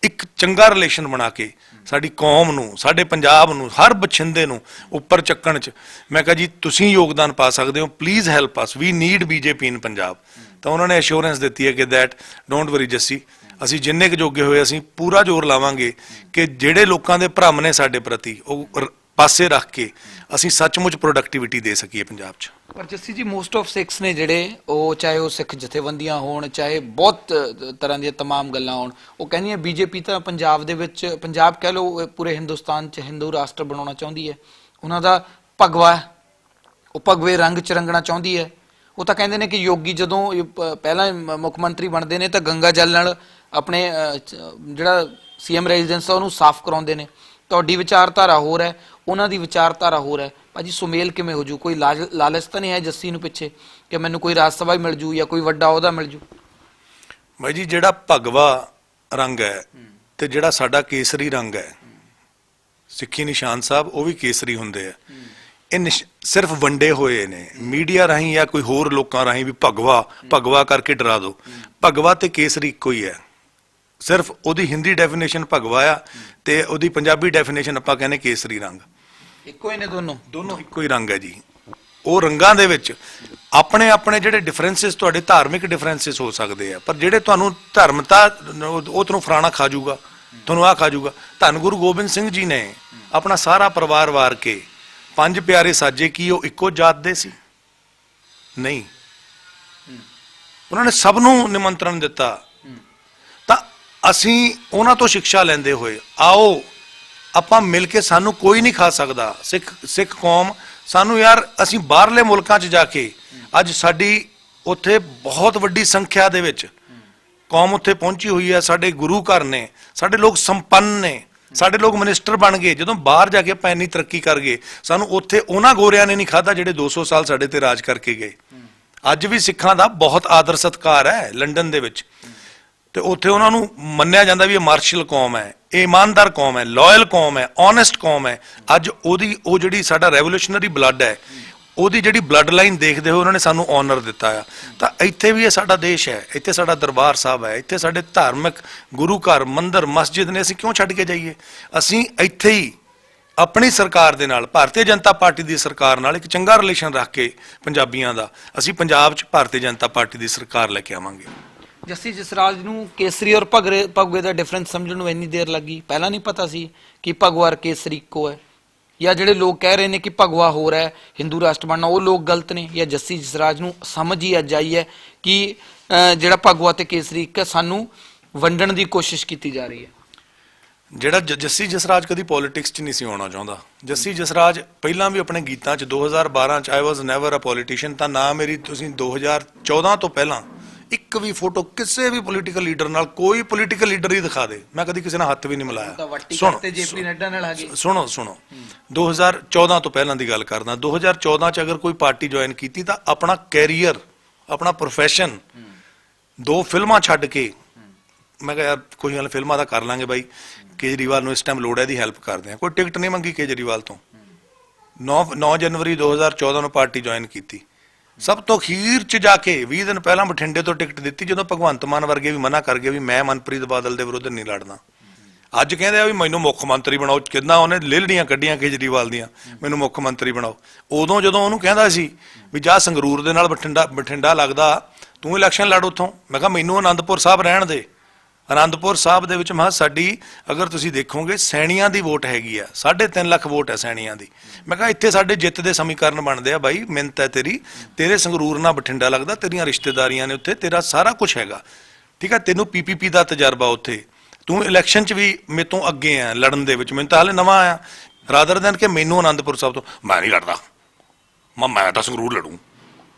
ਇੱਕ ਚੰਗਾ ਰਿਲੇਸ਼ਨ ਬਣਾ ਕੇ ਸਾਡੀ ਕੌਮ ਨੂੰ, ਸਾਡੇ ਪੰਜਾਬ ਨੂੰ, ਹਰ ਬਛਿੰਦੇ ਨੂੰ ਉੱਪਰ ਚੱਕਣ 'ਚ ਮੈਂ ਕਿਹਾ ਜੀ ਤੁਸੀਂ ਯੋਗਦਾਨ ਪਾ ਸਕਦੇ ਹੋ, please help us, we need BJP in Punjab. ਤਾਂ ਉਹਨਾਂ ਨੇ ਅਸ਼ੋਰੈਂਸ ਦਿੱਤੀ ਹੈ ਕਿ ਦੈਟ ਡੋਂਟ ਵਰੀ ਜੱਸੀ, ਅਸੀਂ ਜਿੰਨੇ ਕੁ ਜੋਗੇ ਹੋਏ ਅਸੀਂ ਪੂਰਾ ਜ਼ੋਰ ਲਾਵਾਂਗੇ ਕਿ ਜਿਹੜੇ ਲੋਕਾਂ ਦੇ ਭਰਮ ਨੇ ਸਾਡੇ ਪ੍ਰਤੀ ਉਹ ਪਾਸੇ ਰੱਖ ਕੇ ਅਸੀਂ ਸੱਚਮੁੱਚ ਪ੍ਰੋਡਕਟਿਵਿਟੀ ਦੇ ਸਕੀਏ ਪੰਜਾਬ 'ਚ। ਪਰ ਜੱਸੀ ਜੀ, ਮੋਸਟ ਆਫ ਸਿੱਖਸ ਨੇ ਜਿਹੜੇ, ਉਹ ਚਾਹੇ ਉਹ ਸਿੱਖ ਜਥੇਬੰਦੀਆਂ ਹੋਣ, ਚਾਹੇ ਬਹੁਤ ਤਰ੍ਹਾਂ ਦੀਆਂ ਤਮਾਮ ਗੱਲਾਂ ਹੋਣ, ਉਹ ਕਹਿੰਦੀਆਂ ਬੀਜੇਪੀ ਤਾਂ ਪੰਜਾਬ ਦੇ ਵਿੱਚ, ਪੰਜਾਬ ਕਹਿ ਲਓ ਪੂਰੇ ਹਿੰਦੁਸਤਾਨ 'ਚ ਹਿੰਦੂ ਰਾਸ਼ਟਰ ਬਣਾਉਣਾ ਚਾਹੁੰਦੀ ਹੈ। ਉਹਨਾਂ ਦਾ ਭਗਵਾ, ਉਹ ਭਗਵੇ ਰੰਗ 'ਚ ਰੰਗਣਾ ਚਾਹੁੰਦੀ ਹੈ। ਉਹ ਤਾਂ ਕਹਿੰਦੇ ਨੇ ਕਿ ਯੋਗੀ ਜਦੋਂ ਪਹਿਲਾਂ ਮੁੱਖ ਮੰਤਰੀ ਬਣਦੇ ਨੇ ਤਾਂ ਗੰਗਾ ਜਲ ਨਾਲ ਆਪਣੇ ਜਿਹੜਾ CM ਰੈਜ਼ੀਡੈਂਸ ਆ ਉਹਨੂੰ ਸਾਫ਼ ਕਰਾਉਂਦੇ ਨੇ। ਤੁਹਾਡੀ ਵਿਚਾਰਧਾਰਾ ਹੋਰ ਹੈ, ਉਹਨਾਂ ਦੀ ਵਿਚਾਰਧਾਰਾ ਹੋਰ ਹੈ। ਭਾਜੀ, ਸੁਮੇਲ ਕਿਵੇਂ ਹੋ ਜੂ? ਕੋਈ ਲਾਲਚ ਤਾਂ ਨਹੀਂ ਹੈ ਜੱਸੀ ਨੂੰ ਪਿੱਛੇ ਕਿ ਮੈਨੂੰ ਕੋਈ ਰਾਜ ਸਭਾ ਹੀ ਮਿਲ ਜੂ ਜਾਂ ਕੋਈ ਵੱਡਾ ਅਹੁਦਾ ਮਿਲ ਜੂ? ਬਾਈ ਜੀ, ਜਿਹੜਾ ਭਗਵਾ ਰੰਗ ਹੈ ਤੇ ਜਿਹੜਾ ਸਾਡਾ ਕੇਸਰੀ ਰੰਗ ਹੈ, ਸਿੱਖੀ ਨਿਸ਼ਾਨ ਸਾਹਿਬ ਉਹ ਵੀ ਕੇਸਰੀ ਹੁੰਦੇ ਆ। ਇਹ ਸਿਰਫ ਵੰਡੇ ਹੋਏ ਨੇ ਮੀਡੀਆ ਰਾਹੀਂ ਜਾਂ ਕੋਈ ਹੋਰ ਲੋਕਾਂ ਰਾਹੀਂ ਵੀ ਭਗਵਾ ਕਰਕੇ ਡਰਾ ਦਿਓ। ਭਗਵਾ ਤੇ ਕੇਸਰੀ ਇੱਕੋ ਹੀ ਹੈ, ਸਿਰਫ ਉਹਦੀ ਹਿੰਦੀ ਡੈਫੀਨੇਸ਼ਨ ਭਗਵਾ ਆ ਤੇ ਉਹਦੀ ਪੰਜਾਬੀ ਡੈਫੀਨੇਸ਼ਨ ਆਪਾਂ ਕਹਿੰਦੇ ਕੇਸਰੀ ਰੰਗ। ਇੱਕੋ ਹੀ ਨੇ, ਦੋਨੋਂ ਇੱਕੋ ਹੀ ਰੰਗ ਹੈ ਜੀ। ਉਹ ਰੰਗਾਂ ਦੇ ਵਿੱਚ ਆਪਣੇ ਆਪਣੇ ਜਿਹੜੇ ਡਿਫਰੈਂਸਿਸ, ਤੁਹਾਡੇ ਧਾਰਮਿਕ ਡਿਫਰੈਂਸਿਸ ਹੋ ਸਕਦੇ ਆ, ਪਰ ਜਿਹੜੇ ਤੁਹਾਨੂੰ ਧਰਮਤਾ, ਉਹ ਤੁਹਾਨੂੰ ਫਲਾਣਾ ਖਾ ਜੂਗਾ, ਤੁਹਾਨੂੰ ਆਹ ਖਾ ਜੂਗਾ। ਧੰਨ ਗੁਰੂ ਗੋਬਿੰਦ ਸਿੰਘ ਜੀ ਨੇ ਆਪਣਾ ਸਾਰਾ ਪਰਿਵਾਰ ਵਾਰ ਕੇ 5 ਪਿਆਰੇ ਸਾਜੇ, ਕੀ ਉਹ ਇੱਕੋ ਜਾਤ ਦੇ ਸੀ? ਨਹੀਂ, ਉਹਨਾਂ ਨੇ ਸਭ ਨੂੰ ਨਿਮੰਤਰਣ ਦਿੱਤਾ। ਤਾਂ ਅਸੀਂ ਉਹਨਾਂ ਤੋਂ ਸਿੱਖਿਆ ਲੈਂਦੇ ਹੋਏ ਆਓ ਆਪਾਂ ਮਿਲ ਕੇ, ਸਾਨੂੰ ਕੋਈ ਨਹੀਂ ਖਾ ਸਕਦਾ ਸਿੱਖ ਕੌਮ ਸਾਨੂੰ, ਯਾਰ ਅਸੀਂ ਬਾਹਰਲੇ ਮੁਲਕਾਂ 'ਚ ਜਾ ਕੇ ਅੱਜ ਸਾਡੀ ਉੱਥੇ ਬਹੁਤ ਵੱਡੀ ਸੰਖਿਆ ਦੇ ਵਿੱਚ ਕੌਮ ਉੱਥੇ ਪਹੁੰਚੀ ਹੋਈ ਹੈ, ਸਾਡੇ ਗੁਰੂ ਘਰ ਨੇ, ਸਾਡੇ ਲੋਕ ਸੰਪੰਨ ਨੇ, ਸਾਡੇ ਲੋਕ ਮਿਨਿਸਟਰ ਬਣ ਗਏ। ਜਦੋਂ ਬਾਹਰ ਜਾ ਕੇ ਆਪਾਂ ਇੰਨੀ ਤਰੱਕੀ ਕਰ ਗਏ, ਸਾਨੂੰ ਉੱਥੇ ਉਹਨਾਂ ਗੋਰਿਆਂ ਨੇ ਨਹੀਂ ਖਾਧਾ ਜਿਹੜੇ 200 ਸਾਲ ਸਾਡੇ ਤੇ ਰਾਜ ਕਰਕੇ ਗਏ। ਅੱਜ ਵੀ ਸਿੱਖਾਂ ਦਾ ਬਹੁਤ ਆਦਰ ਸਤਿਕਾਰ ਹੈ ਲੰਡਨ ਦੇ ਵਿੱਚ, ਤੇ ਉੱਥੇ ਉਹਨਾਂ ਨੂੰ ਮੰਨਿਆ ਜਾਂਦਾ ਵੀ ਇਹ ਮਾਰਸ਼ਲ ਕੌਮ ਹੈ, ਇਹ ਇਮਾਨਦਾਰ ਕੌਮ ਹੈ, ਲਾਇਲ ਕੌਮ ਹੈ, ਓਨੈਸਟ ਕੌਮ ਹੈ। ਅੱਜ ਉਹ ਜਿਹੜੀ ਸਾਡਾ ਰੈਵੋਲੂਸ਼ਨਰੀ ਬਲੱਡ ਹੈ, ਉਹਦੀ ਜਿਹੜੀ ਬਲੱਡ ਲਾਈਨ ਦੇਖਦੇ ਹੋਏ ਉਹਨਾਂ ਨੇ ਸਾਨੂੰ ਓਨਰ ਦਿੱਤਾ ਆ। ਤਾਂ ਇੱਥੇ ਵੀ ਇਹ ਸਾਡਾ ਦੇਸ਼ ਹੈ, ਇੱਥੇ ਸਾਡਾ ਦਰਬਾਰ ਸਾਹਿਬ ਹੈ, ਇੱਥੇ ਸਾਡੇ ਧਾਰਮਿਕ ਗੁਰੂ ਘਰ, ਮੰਦਿਰ, ਮਸਜਿਦ ਨੇ, ਅਸੀਂ ਕਿਉਂ ਛੱਡ ਕੇ ਜਾਈਏ? ਅਸੀਂ ਇੱਥੇ ਹੀ ਆਪਣੀ ਸਰਕਾਰ ਦੇ ਨਾਲ, ਭਾਰਤੀ ਜਨਤਾ ਪਾਰਟੀ ਦੀ ਸਰਕਾਰ ਨਾਲ ਇੱਕ ਚੰਗਾ ਰਿਲੇਸ਼ਨ ਰੱਖ ਕੇ ਪੰਜਾਬੀਆਂ ਦਾ, ਅਸੀਂ ਪੰਜਾਬ 'ਚ ਭਾਰਤੀ ਜਨਤਾ ਪਾਰਟੀ ਦੀ ਸਰਕਾਰ ਲੈ ਕੇ ਆਵਾਂਗੇ। ਜੱਸੀ ਜਸਰਾਜ ਨੂੰ ਕੇਸਰੀ ਔਰ ਭਗਵੇ ਦਾ ਡਿਫਰੈਂਸ ਸਮਝਣ ਨੂੰ ਇੰਨੀ ਦੇਰ ਲੱਗੀ? ਪਹਿਲਾਂ ਨਹੀਂ ਪਤਾ ਸੀ ਕਿ ਭਗਵਾ ਔਰ ਕੇਸਰੀ ਇੱਕੋ ਹੈ? ਜਾਂ ਜਿਹੜੇ ਲੋਕ ਕਹਿ ਰਹੇ ਨੇ ਕਿ ਭਗਵਾ ਹੋ ਰਿਹਾ ਹਿੰਦੂ ਰਾਸ਼ਟਰ ਬਣਨਾ, ਉਹ ਲੋਕ ਗਲਤ ਨੇ? ਜਾਂ ਜੱਸੀ ਜਸਰਾਜ ਨੂੰ ਸਮਝ ਹੀ ਅੱਜ ਆਈ ਹੈ ਕਿ ਜਿਹੜਾ ਭਗਵਾ ਤੇ ਕੇਸਰੀ ਇੱਕ, ਸਾਨੂੰ ਵੰਡਣ ਦੀ ਕੋਸ਼ਿਸ਼ ਕੀਤੀ ਜਾ ਰਹੀ ਹੈ? ਜਿਹੜਾ ਜੱਸੀ ਜਸਰਾਜ ਕਦੀ ਪੋਲਿਟਿਕਸ 'ਚ ਨਹੀਂ ਸੀ ਆਉਣਾ ਚਾਹੁੰਦਾ। ਜੱਸੀ ਜਸਰਾਜ ਪਹਿਲਾਂ ਵੀ ਆਪਣੇ ਗੀਤਾਂ 'ਚ 2012 'ਚ ਆਈ ਵਾਜ਼ ਨੈਵਰ ਅ ਪੋਲੀਟੀਸ਼ੀਅਨ, ਤਾਂ ਨਾ ਮੇਰੀ ਤੁਸੀਂ 2014 ਤੋਂ ਪਹਿਲਾਂ ਇੱਕ ਵੀ ਫੋਟੋ ਕਿਸੇ ਵੀ ਪੋਲੀਟੀਕਲ ਲੀਡਰ ਨਾਲ, ਕੋਈ ਪੋਲੀਟੀਕਲ ਲੀਡਰ ਹੀ ਦਿਖਾ ਦੇ, ਮੈਂ ਕਦੀ ਕਿਸੇ ਨਾਲ ਹੱਥ ਵੀ ਨਹੀਂ ਮਿਲਾਇਆ। ਜੇਪੀ ਨੱਡਾ ਨਾਲ ਆ ਗਏ। ਸੁਣੋ 2014 ਤੋਂ ਪਹਿਲਾਂ ਦੀ ਗੱਲ ਕਰਦਾ। 2014 'ਚ ਅਗਰ ਕੋਈ ਪਾਰਟੀ ਜੁਆਇਨ ਕੀਤੀ ਤਾਂ ਆਪਣਾ ਕੈਰੀਅਰ, ਆਪਣਾ ਪ੍ਰੋਫੈਸ਼ਨ, 2 ਫਿਲਮਾਂ ਛੱਡ ਕੇ ਮੈਂ ਕਿਹਾ ਯਾਰ ਕੋਈ ਗੱਲ ਫਿਲਮਾਂ ਦਾ ਕਰ ਲਾਂਗੇ ਬਾਈ, ਕੇਜਰੀਵਾਲ ਨੂੰ ਇਸ ਟਾਈਮ ਲੋੜ ਹੈ ਦੀ ਹੈਲਪ ਕਰਦੇ ਆ। ਕੋਈ ਟਿਕਟ ਨਹੀਂ ਮੰਗੀ ਕੇਜਰੀਵਾਲ ਤੋਂ। 9 ਜਨਵਰੀ 2014 ਨੂੰ ਪਾਰਟੀ ਜੁਆਇਨ ਕੀਤੀ। ਸਭ ਤੋਂ ਅਖੀਰ 'ਚ ਜਾ ਕੇ 20 ਦਿਨ ਪਹਿਲਾਂ ਬਠਿੰਡੇ ਤੋਂ ਟਿਕਟ ਦਿੱਤੀ, ਜਦੋਂ ਭਗਵੰਤ ਮਾਨ ਵਰਗੇ ਵੀ ਮਨਾ ਕਰ ਗਏ ਵੀ ਮੈਂ ਮਨਪ੍ਰੀਤ ਬਾਦਲ ਦੇ ਵਿਰੁੱਧ ਨਹੀਂ ਲੜਨਾ। ਅੱਜ ਕਹਿੰਦੇ ਆ ਵੀ ਮੈਨੂੰ ਮੁੱਖ ਮੰਤਰੀ ਬਣਾਓ, ਕਿੱਦਾਂ ਉਹਨੇ ਲੇਲੜੀਆਂ ਕੱਢੀਆਂ ਕੇਜਰੀਵਾਲ ਦੀਆਂ, ਮੈਨੂੰ ਮੁੱਖ ਮੰਤਰੀ ਬਣਾਓ। ਉਦੋਂ ਜਦੋਂ ਉਹਨੂੰ ਕਹਿੰਦਾ ਸੀ ਵੀ ਜਾ ਸੰਗਰੂਰ ਦੇ ਨਾਲ ਬਠਿੰਡਾ ਲੱਗਦਾ, ਤੂੰ ਇਲੈਕਸ਼ਨ ਲੜ ਉੱਥੋਂ, ਮੈਂ ਕਿਹਾ ਮੈਨੂੰ ਅਨੰਦਪੁਰ ਸਾਹਿਬ ਰਹਿਣ ਦੇ। ਅਨੰਦਪੁਰ ਸਾਹਿਬ ਦੇ ਵਿੱਚ ਸਾਡੀ ਅਗਰ ਤੁਸੀਂ ਦੇਖੋਗੇ ਸੈਣੀਆਂ ਦੀ ਵੋਟ ਹੈਗੀ ਆ, 3.5 ਲੱਖ ਵੋਟ ਹੈ ਸੈਣੀਆਂ ਦੀ। ਮੈਂ ਕਿਹਾ ਇੱਥੇ ਸਾਡੇ ਜਿੱਤ ਦੇ ਸਮੀਕਰਨ ਬਣਦੇ ਆ ਬਾਈ, ਮਿਹਨਤ ਹੈ ਤੇਰੀ, ਤੇਰੇ ਸੰਗਰੂਰ ਨਾਲ ਬਠਿੰਡਾ ਲੱਗਦਾ, ਤੇਰੀਆਂ ਰਿਸ਼ਤੇਦਾਰੀਆਂ ਨੇ ਉੱਥੇ, ਤੇਰਾ ਸਾਰਾ ਕੁਝ ਹੈਗਾ, ਠੀਕ ਹੈ, ਤੈਨੂੰ PPP ਦਾ ਤਜਰਬਾ ਉੱਥੇ, ਤੂੰ ਇਲੈਕਸ਼ਨ 'ਚ ਵੀ ਮੇਰੇ ਤੋਂ ਅੱਗੇ ਆ ਲੜਨ ਦੇ ਵਿੱਚ, ਮੈਨੂੰ ਤਾਂ ਹਾਲੇ ਨਵਾਂ ਆਇਆ। ਰਾਦਰ ਦੈਨ ਕਿ ਮੈਨੂੰ ਅਨੰਦਪੁਰ ਸਾਹਿਬ ਤੋਂ ਮੈਂ ਨਹੀਂ ਲੜਦਾ, ਮੈਂ ਤਾਂ ਸੰਗਰੂਰ ਲੜੂ।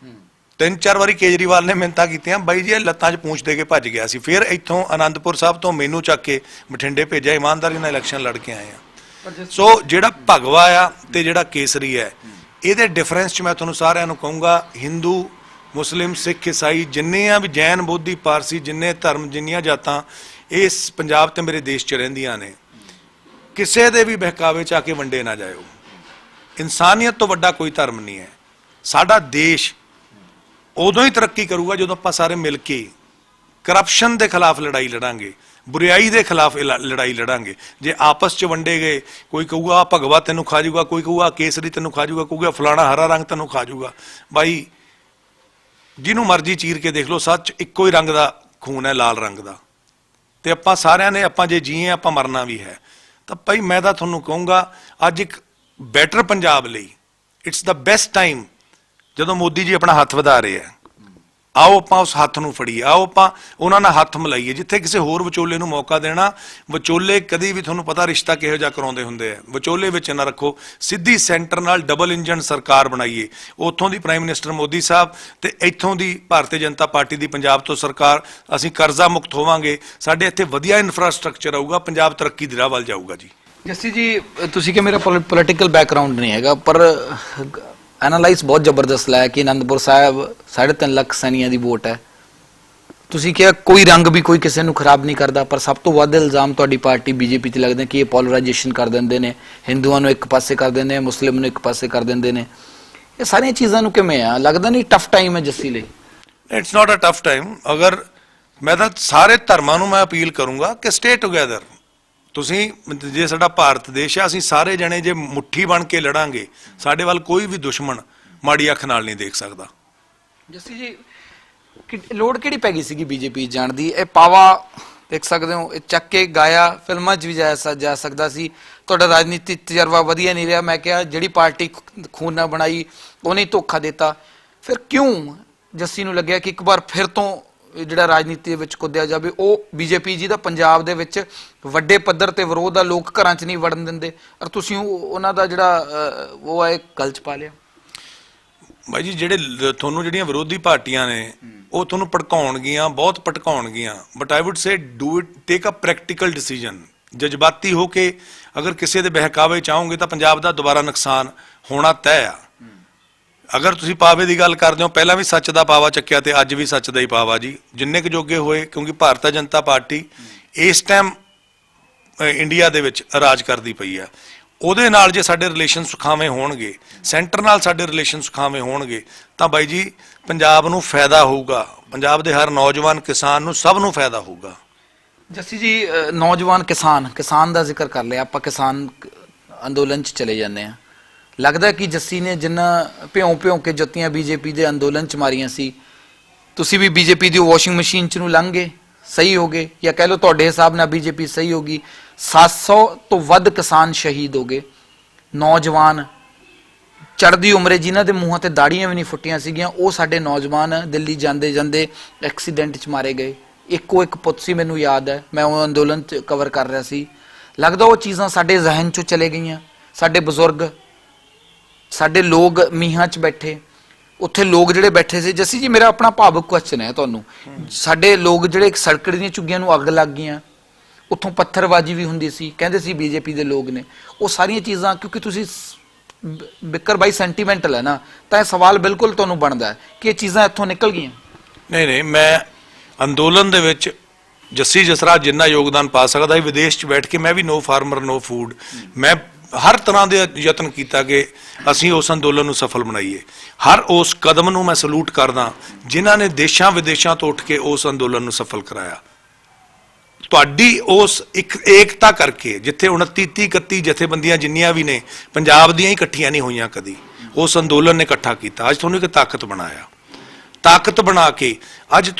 3-4 ਵਾਰੀ ਕੇਜਰੀਵਾਲ ਨੇ ਮਿਹਨਤਾਂ ਕੀਤੀਆਂ, ਬਾਈ ਜੀ ਲੱਤਾਂ 'ਚ ਪੂੰਛ ਦੇ ਕੇ ਭੱਜ ਗਿਆ ਸੀ। ਫਿਰ ਇੱਥੋਂ ਅਨੰਦਪੁਰ ਸਾਹਿਬ ਤੋਂ ਮੈਨੂੰ ਚੱਕ ਕੇ ਬਠਿੰਡੇ ਭੇਜਿਆ, ਇਮਾਨਦਾਰੀ ਨਾਲ ਇਲੈਕਸ਼ਨ ਲੜ ਕੇ ਆਏ ਆ। ਸੋ ਜਿਹੜਾ ਭਗਵਾ ਆ ਤੇ ਜਿਹੜਾ ਕੇਸਰੀ ਹੈ, ਇਹਦੇ ਡਿਫਰੈਂਸ 'ਚ ਮੈਂ ਤੁਹਾਨੂੰ ਸਾਰਿਆਂ ਨੂੰ ਕਹੂੰਗਾ, ਹਿੰਦੂ, ਮੁਸਲਿਮ, ਸਿੱਖ, ਈਸਾਈ, ਜਿੰਨੇ ਆ ਵੀ ਜੈਨ, ਬੋਧੀ, ਪਾਰਸੀ, ਜਿੰਨੇ ਧਰਮ, ਜਿੰਨੀਆਂ ਜਾਤਾਂ ਇਸ ਪੰਜਾਬ ਤੇ ਮੇਰੇ ਦੇਸ਼ 'ਚ ਰਹਿੰਦੀਆਂ ਨੇ, ਕਿਸੇ ਦੇ ਵੀ ਬਹਿਕਾਵੇ 'ਚ ਆ ਕੇ ਵੰਡੇ ਨਾ ਜਾਇਓ। ਇਨਸਾਨੀਅਤ ਤੋਂ ਵੱਡਾ ਕੋਈ ਧਰਮ ਨਹੀਂ ਹੈ। ਸਾਡਾ ਦੇਸ਼ ਉਦੋਂ ਹੀ ਤਰੱਕੀ ਕਰੂਗਾ ਜਦੋਂ ਆਪਾਂ ਸਾਰੇ ਮਿਲ ਕੇ ਕਰਪਸ਼ਨ ਦੇ ਖਿਲਾਫ ਲੜਾਈ ਲੜਾਂਗੇ, ਬੁਰਾਈ ਦੇ ਖਿਲਾਫ ਲੜਾਈ ਲੜਾਂਗੇ। ਜੇ ਆਪਸ 'ਚ ਵੰਡੇ ਗਏ, ਕੋਈ ਕਹੂਗਾ ਭਗਵਾ ਤੈਨੂੰ ਖਾ ਜਾਊਗਾ, ਕੋਈ ਕਹੂਗਾ ਕੇਸਰੀ ਤੈਨੂੰ ਖਾ ਜਾਊਗਾ, ਕਹੂਗਾ ਫਲਾਣਾ ਹਰਾ ਰੰਗ ਤੈਨੂੰ ਖਾ ਜਾਊਗਾ। ਬਾਈ ਜਿਹਨੂੰ ਮਰਜ਼ੀ ਚੀਰ ਕੇ ਦੇਖ ਲਓ, ਸੱਚ ਇੱਕੋ ਹੀ ਰੰਗ ਦਾ ਖੂਨ ਹੈ, ਲਾਲ ਰੰਗ ਦਾ। ਤੇ ਆਪਾਂ ਸਾਰਿਆਂ ਨੇ, ਆਪਾਂ ਜੇ ਜੀਏ ਆਪਾਂ ਮਰਨਾ ਵੀ ਹੈ। ਤਾਂ ਭਾਈ ਮੈਂ ਤਾਂ ਤੁਹਾਨੂੰ ਕਹੂੰਗਾ ਅੱਜ ਇੱਕ ਬੈਟਰ ਪੰਜਾਬ ਲਈ ਇਟਸ ਦਾ ਬੈਸਟ ਟਾਈਮ ਜਦੋਂ ਮੋਦੀ ਜੀ ਆਪਣਾ ਹੱਥ ਵਧਾ ਰਹੇ ਆ। ਆਓ ਆਪਾਂ ਉਸ ਹੱਥ ਨੂੰ ਫੜੀਏ, ਆਓ ਆਪਾਂ ਉਹਨਾਂ ਨਾਲ ਹੱਥ ਮਿਲਾਈਏ। ਜਿੱਥੇ ਕਿਸੇ ਹੋਰ ਵਿਚੋਲੇ ਨੂੰ ਮੌਕਾ ਦੇਣਾ, ਵਿਚੋਲੇ ਕਦੀ ਵੀ ਤੁਹਾਨੂੰ ਪਤਾ ਰਿਸ਼ਤਾ ਕਿਹੋ ਜਿਹਾ ਕਰਾਉਂਦੇ ਹੁੰਦੇ ਆ, ਵਿਚੋਲੇ ਵਿੱਚ ਨਾ ਰੱਖੋ। ਸਿੱਧੀ ਸੈਂਟਰ ਨਾਲ ਡਬਲ ਇੰਜਨ ਸਰਕਾਰ ਬਣਾਈਏ। ਉੱਥੋਂ ਦੀ ਪ੍ਰਾਈਮ ਮਿਨਿਸਟਰ ਮੋਦੀ ਸਾਹਿਬ ਤੇ ਇੱਥੋਂ ਦੀ ਭਾਰਤੀ ਜਨਤਾ ਪਾਰਟੀ ਦੀ ਪੰਜਾਬ ਤੋਂ ਸਰਕਾਰ, ਅਸੀਂ ਕਰਜ਼ਾ ਮੁਕਤ ਹੋਵਾਂਗੇ, ਸਾਡੇ ਇੱਥੇ ਵਧੀਆ ਇਨਫਰਾਸਟ੍ਰਕਚਰ ਆਊਗਾ, ਪੰਜਾਬ ਤਰੱਕੀ ਦੀ ਰਾਹ ਵੱਲ ਜਾਊਗਾ ਜੀ। ਜੱਸੀ ਜੀ, ਤੁਸੀਂ ਕਿ ਮੇਰਾ ਪੋਲੀਟੀਕਲ ਬੈਕਗ੍ਰਾਉਂਡ ਨਹੀਂ ਹੈਗਾ, ਪਰ ਐਨਾਲਾਈਜ਼ ਬਹੁਤ ਜ਼ਬਰਦਸਤ ਲਾਇਆ ਕਿ ਅਨੰਦਪੁਰ ਸਾਹਿਬ 3.5 ਲੱਖ ਸੈਨੀਆਂ ਦੀ ਵੋਟ ਹੈ। ਤੁਸੀਂ ਕਿਹਾ ਕੋਈ ਰੰਗ ਵੀ ਕੋਈ ਕਿਸੇ ਨੂੰ ਖਰਾਬ ਨਹੀਂ ਕਰਦਾ, ਪਰ ਸਭ ਤੋਂ ਵੱਧ ਇਲਜ਼ਾਮ ਤੁਹਾਡੀ ਪਾਰਟੀ BJP ਤੇ ਲੱਗਦੇ ਕਿ ਇਹ ਪੋਲਰਾਈਜੇਸ਼ਨ ਕਰ ਦਿੰਦੇ ਨੇ, ਹਿੰਦੂਆਂ ਨੂੰ ਇੱਕ ਪਾਸੇ ਕਰ ਦਿੰਦੇ ਨੇ, ਮੁਸਲਿਮ ਨੂੰ ਇੱਕ ਪਾਸੇ ਕਰ ਦਿੰਦੇ ਨੇ। ਇਹ ਸਾਰੀਆਂ ਚੀਜ਼ਾਂ ਨੂੰ ਕਿਵੇਂ ਆ ਲੱਗਦਾ ਨਹੀਂ ਟਫ ਟਾਈਮ ਹੈ ਜੱਸੀ ਲਈ? It's not a tough time. ਅਗਰ ਮੈਂ ਤਾਂ ਸਾਰੇ ਧਰਮਾਂ ਨੂੰ ਮੈਂ ਅਪੀਲ ਕਰੂੰਗਾ ਕਿ ਸਟੇ ਟੂਗੇਦਰ। ਤੁਸੀਂ ਜੇ ਸਾਡਾ ਭਾਰਤ ਦੇਸ਼ ਆ, ਅਸੀਂ ਸਾਰੇ ਜਣੇ ਜੇ ਮੁੱਠੀ ਬਣ ਕੇ ਲੜਾਂਗੇ, ਸਾਡੇ ਵੱਲ ਕੋਈ ਵੀ ਦੁਸ਼ਮਣ ਮਾੜੀ ਅੱਖ ਨਾਲ ਨਹੀਂ ਦੇਖ ਸਕਦਾ। ਜੱਸੀ ਜੀ, ਲੋੜ ਕਿਹੜੀ ਪੈ ਗਈ ਸੀਗੀ BJP ਜਾਣ ਦੀ? ਇਹ ਪਾਵਾ ਦੇਖ ਸਕਦੇ ਹੋ, ਇਹ ਚੱਕ ਕੇ ਗਾਇਆ, ਫਿਲਮਾਂ 'ਚ ਵੀ ਜਾ ਸਕਦਾ ਸੀ। ਤੁਹਾਡਾ ਰਾਜਨੀਤਿਕ ਤਜਰਬਾ ਵਧੀਆ ਨਹੀਂ ਰਿਹਾ। ਮੈਂ ਕਿਹਾ ਜਿਹੜੀ ਪਾਰਟੀ ਖੂਨ ਨਾ ਬਣਾਈ ਉਹਨੇ ਧੋਖਾ ਦਿੱਤਾ। ਫਿਰ ਕਿਉਂ ਜੱਸੀ ਨੂੰ ਲੱਗਿਆ ਕਿ ਇੱਕ ਵਾਰ ਫਿਰ ਤੋਂ ਜਿਹੜਾ ਰਾਜਨੀਤੀ ਦੇ ਵਿੱਚ ਕੁੱਦਿਆ ਜਾਵੇ? ਉਹ BJP ਜੀ ਦਾ ਪੰਜਾਬ ਦੇ ਵਿੱਚ ਵੱਡੇ ਪੱਧਰ ਤੇ ਵਿਰੋਧ ਆ, ਲੋਕ ਘਰਾਂ 'ਚ ਨਹੀਂ ਵੜਨ ਦਿੰਦੇ, ਔਰ ਤੁਸੀਂ ਉਹਨਾਂ ਦਾ ਜਿਹੜਾ ਉਹ ਹੈ ਗਲ 'ਚ ਪਾ ਲਿਆ। ਬਾਈ ਜੀ, ਜਿਹੜੇ ਤੁਹਾਨੂੰ ਜਿਹੜੀਆਂ ਵਿਰੋਧੀ ਪਾਰਟੀਆਂ ਨੇ ਉਹ ਤੁਹਾਨੂੰ ਭੜਕਾਉਣਗੀਆਂ, ਬਹੁਤ ਭਟਕਾਉਣਗੀਆਂ, but I would say do it, take a practical decision. ਜਜ਼ਬਾਤੀ ਹੋ ਕੇ ਅਗਰ ਕਿਸੇ ਦੇ ਬਹਿਕਾਵੇ ਚਾਹੋਗੇ ਤਾਂ ਪੰਜਾਬ ਦਾ ਦੁਬਾਰਾ ਨੁਕਸਾਨ ਹੋਣਾ ਤੈਅ ਆ। ਅਗਰ ਤੁਸੀਂ ਪਾਵੇ ਦੀ ਗੱਲ ਕਰਦੇ ਹੋ, ਪਹਿਲਾਂ ਵੀ ਸੱਚ ਦਾ ਪਾਵਾ ਚੱਕਿਆ ਤੇ ਅੱਜ ਵੀ ਸੱਚ ਦਾ ਹੀ ਪਾਵਾ ਜੀ, ਜਿੰਨੇ ਕੁ ਜੋਗੇ ਹੋਏ, ਕਿਉਂਕਿ ਭਾਰਤੀ ਜਨਤਾ ਪਾਰਟੀ ਇਸ ਟਾਈਮ ਇੰਡੀਆ ਦੇ ਵਿੱਚ ਰਾਜ ਕਰਦੀ ਪਈ ਆ। ਉਹਦੇ ਨਾਲ ਜੇ ਸਾਡੇ ਰਿਲੇਸ਼ਨ ਸੁਖਾਵੇਂ ਹੋਣਗੇ, ਸੈਂਟਰ ਨਾਲ ਸਾਡੇ ਰਿਲੇਸ਼ਨ ਸੁਖਾਵੇਂ ਹੋਣਗੇ, ਤਾਂ ਬਾਈ ਜੀ ਪੰਜਾਬ ਨੂੰ ਫਾਇਦਾ ਹੋਊਗਾ, ਪੰਜਾਬ ਦੇ ਹਰ ਨੌਜਵਾਨ, ਕਿਸਾਨ ਨੂੰ, ਸਭ ਨੂੰ ਫਾਇਦਾ ਹੋਊਗਾ। ਜੱਸੀ ਜੀ, ਨੌਜਵਾਨ ਕਿਸਾਨ ਦਾ ਜ਼ਿਕਰ ਕਰ ਲਿਆ ਆਪਾਂ, ਕਿਸਾਨ ਅੰਦੋਲਨ 'ਚ ਚਲੇ ਜਾਂਦੇ ਆ। ਲੱਗਦਾ ਕਿ ਜੱਸੀ ਨੇ ਜਿੰਨਾ ਭਿਉਂ ਕੇ ਜੁੱਤੀਆਂ BJP ਦੇ ਅੰਦੋਲਨ 'ਚ ਮਾਰੀਆਂ ਸੀ, ਤੁਸੀਂ ਵੀ BJP ਦੀ ਵਾਸ਼ਿੰਗ ਮਸ਼ੀਨ 'ਚ ਨੂੰ ਲੰਘ ਗਏ, ਸਹੀ ਹੋ ਗਏ, ਜਾਂ ਕਹਿ ਲਓ ਤੁਹਾਡੇ ਹਿਸਾਬ ਨਾਲ BJP ਸਹੀ ਹੋ ਗਈ। 700 ਤੋਂ ਵੱਧ ਕਿਸਾਨ ਸ਼ਹੀਦ ਹੋ ਗਏ, ਨੌਜਵਾਨ ਚੜ੍ਹਦੀ ਉਮਰੇ ਜਿਨ੍ਹਾਂ ਦੇ ਮੂੰਹਾਂ ਤੇ ਦਾੜੀਆਂ ਵੀ ਨਹੀਂ ਫੁੱਟੀਆਂ ਸੀਗੀਆਂ, ਉਹ ਸਾਡੇ ਨੌਜਵਾਨ ਦਿੱਲੀ ਜਾਂਦੇ ਜਾਂਦੇ ਐਕਸੀਡੈਂਟ 'ਚ ਮਾਰੇ ਗਏ। ਇੱਕੋ ਇੱਕ ਪੁੱਤ ਸੀ, ਮੈਨੂੰ ਯਾਦ ਹੈ, ਮੈਂ ਉਹ ਅੰਦੋਲਨ 'ਚ ਕਵਰ ਕਰ ਰਿਹਾ ਸੀ। ਲੱਗਦਾ ਉਹ ਚੀਜ਼ਾਂ ਸਾਡੇ ਜ਼ਿਹਨ ਚੋਂ ਚਲੇ ਗਈਆਂ। ਸਾਡੇ ਬਜ਼ੁਰਗ, ਸਾਡੇ ਲੋਕ ਮੀਹਾਂ 'ਚ ਬੈਠੇ, ਉੱਥੇ ਲੋਕ ਜਿਹੜੇ ਬੈਠੇ ਸੀ। ਜੱਸੀ ਜੀ, ਮੇਰਾ ਆਪਣਾ ਭਾਵੁਕ ਕੁਐਸਚਨ ਹੈ ਤੁਹਾਨੂੰ। ਸਾਡੇ ਲੋਕ ਜਿਹੜੇ ਸੜਕ ਦੀਆਂ ਝੁੱਗੀਆਂ ਨੂੰ ਅੱਗ ਲੱਗ ਗਈਆਂ, ਉੱਥੋਂ ਪੱਥਰਬਾਜ਼ੀ ਵੀ ਹੁੰਦੀ ਸੀ, ਕਹਿੰਦੇ ਸੀ ਬੀਜੇਪੀ ਦੇ ਲੋਕ ਨੇ, ਉਹ ਸਾਰੀਆਂ ਚੀਜ਼ਾਂ, ਕਿਉਂਕਿ ਤੁਸੀਂ ਬਿੱਕਰ ਬਾਈ ਸੈਂਟੀਮੈਂਟਲ ਹੈ ਨਾ, ਤਾਂ ਇਹ ਸਵਾਲ ਬਿਲਕੁਲ ਤੁਹਾਨੂੰ ਬਣਦਾ ਹੈ ਕਿ ਇਹ ਚੀਜ਼ਾਂ ਇੱਥੋਂ ਨਿਕਲ ਗਈਆਂ। ਨਹੀਂ, ਮੈਂ ਅੰਦੋਲਨ ਦੇ ਵਿੱਚ ਜੱਸੀ ਜਸਰਾਜ ਜਿੰਨਾ ਯੋਗਦਾਨ ਪਾ ਸਕਦਾ ਸੀ, ਵਿਦੇਸ਼ 'ਚ ਬੈਠ ਕੇ ਮੈਂ ਵੀ ਨੋ ਫਾਰਮਰ ਨੋ ਫੂਡ, ਮੈਂ ਹਰ ਤਰ੍ਹਾਂ ਦੇ ਯਤਨ ਕੀਤਾ ਕਿ ਅਸੀਂ ਉਸ ਅੰਦੋਲਨ ਨੂੰ ਸਫਲ ਬਣਾਈਏ। ਹਰ ਉਸ ਕਦਮ ਨੂੰ ਮੈਂ ਸਲੂਟ ਕਰਦਾ ਜਿਨ੍ਹਾਂ ਨੇ ਦੇਸ਼ਾਂ ਵਿਦੇਸ਼ਾਂ ਤੋਂ ਉੱਠ ਕੇ ਉਸ ਅੰਦੋਲਨ ਨੂੰ ਸਫਲ ਕਰਾਇਆ। ਤੁਹਾਡੀ ਉਸ ਇੱਕ ਏਕਤਾ ਕਰਕੇ, ਜਿੱਥੇ 29 30 31 ਜਥੇਬੰਦੀਆਂ ਜਿੰਨੀਆਂ ਵੀ ਨੇ, ਪੰਜਾਬ ਦੀਆਂ ਹੀ ਇਕੱਠੀਆਂ ਨਹੀਂ ਹੋਈਆਂ ਕਦੀ, ਉਸ ਅੰਦੋਲਨ ਨੇ ਇਕੱਠਾ ਕੀਤਾ। ਅੱਜ ਤੁਹਾਨੂੰ ਇੱਕ ਤਾਕਤ ਬਣਾਇਆ, ਤਾਕਤ ਬਣਾ ਕੇ ਅੱਜ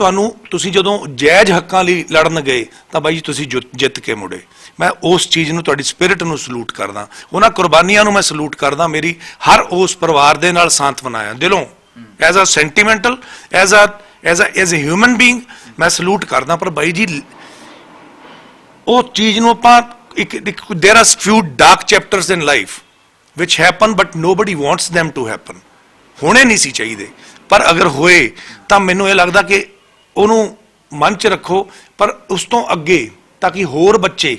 ਤੁਸੀਂ ਜਦੋਂ ਜਾਇਜ਼ ਹੱਕਾਂ ਲਈ ਲੜਨ ਗਏ ਤਾਂ ਬਾਈ ਜੀ ਤੁਸੀਂ ਜਿੱਤ ਕੇ ਮੁੜੇ। ਮੈਂ ਉਸ ਚੀਜ਼ ਨੂੰ, ਤੁਹਾਡੀ ਸਪਿਰਿਟ ਨੂੰ ਸਲੂਟ ਕਰਦਾ, ਉਹਨਾਂ ਕੁਰਬਾਨੀਆਂ ਨੂੰ ਮੈਂ ਸਲੂਟ ਕਰਦਾ। ਮੇਰੀ ਹਰ ਉਸ ਪਰਿਵਾਰ ਦੇ ਨਾਲ ਸਾਂਤਵਨਾ ਆ ਦਿਲੋਂ, as a sentimental, as a human being ਮੈਂ ਸਲੂਟ ਕਰਦਾ। ਪਰ ਬਾਈ ਜੀ ਉਹ ਚੀਜ਼ ਨੂੰ ਆਪਾਂ there are few dark chapters in life which happen but nobody wants them to happen, ਹੋਣੇ ਨਹੀਂ ਸੀ ਚਾਹੀਦੇ, ਪਰ ਅਗਰ ਹੋਏ ਤਾਂ ਮੈਨੂੰ ਇਹ ਲੱਗਦਾ ਕਿ ਉਹਨੂੰ ਮਨ 'ਚ ਰੱਖੋ, ਪਰ ਉਸ ਤੋਂ ਅੱਗੇ, ਤਾਂ ਕਿ ਹੋਰ ਬੱਚੇ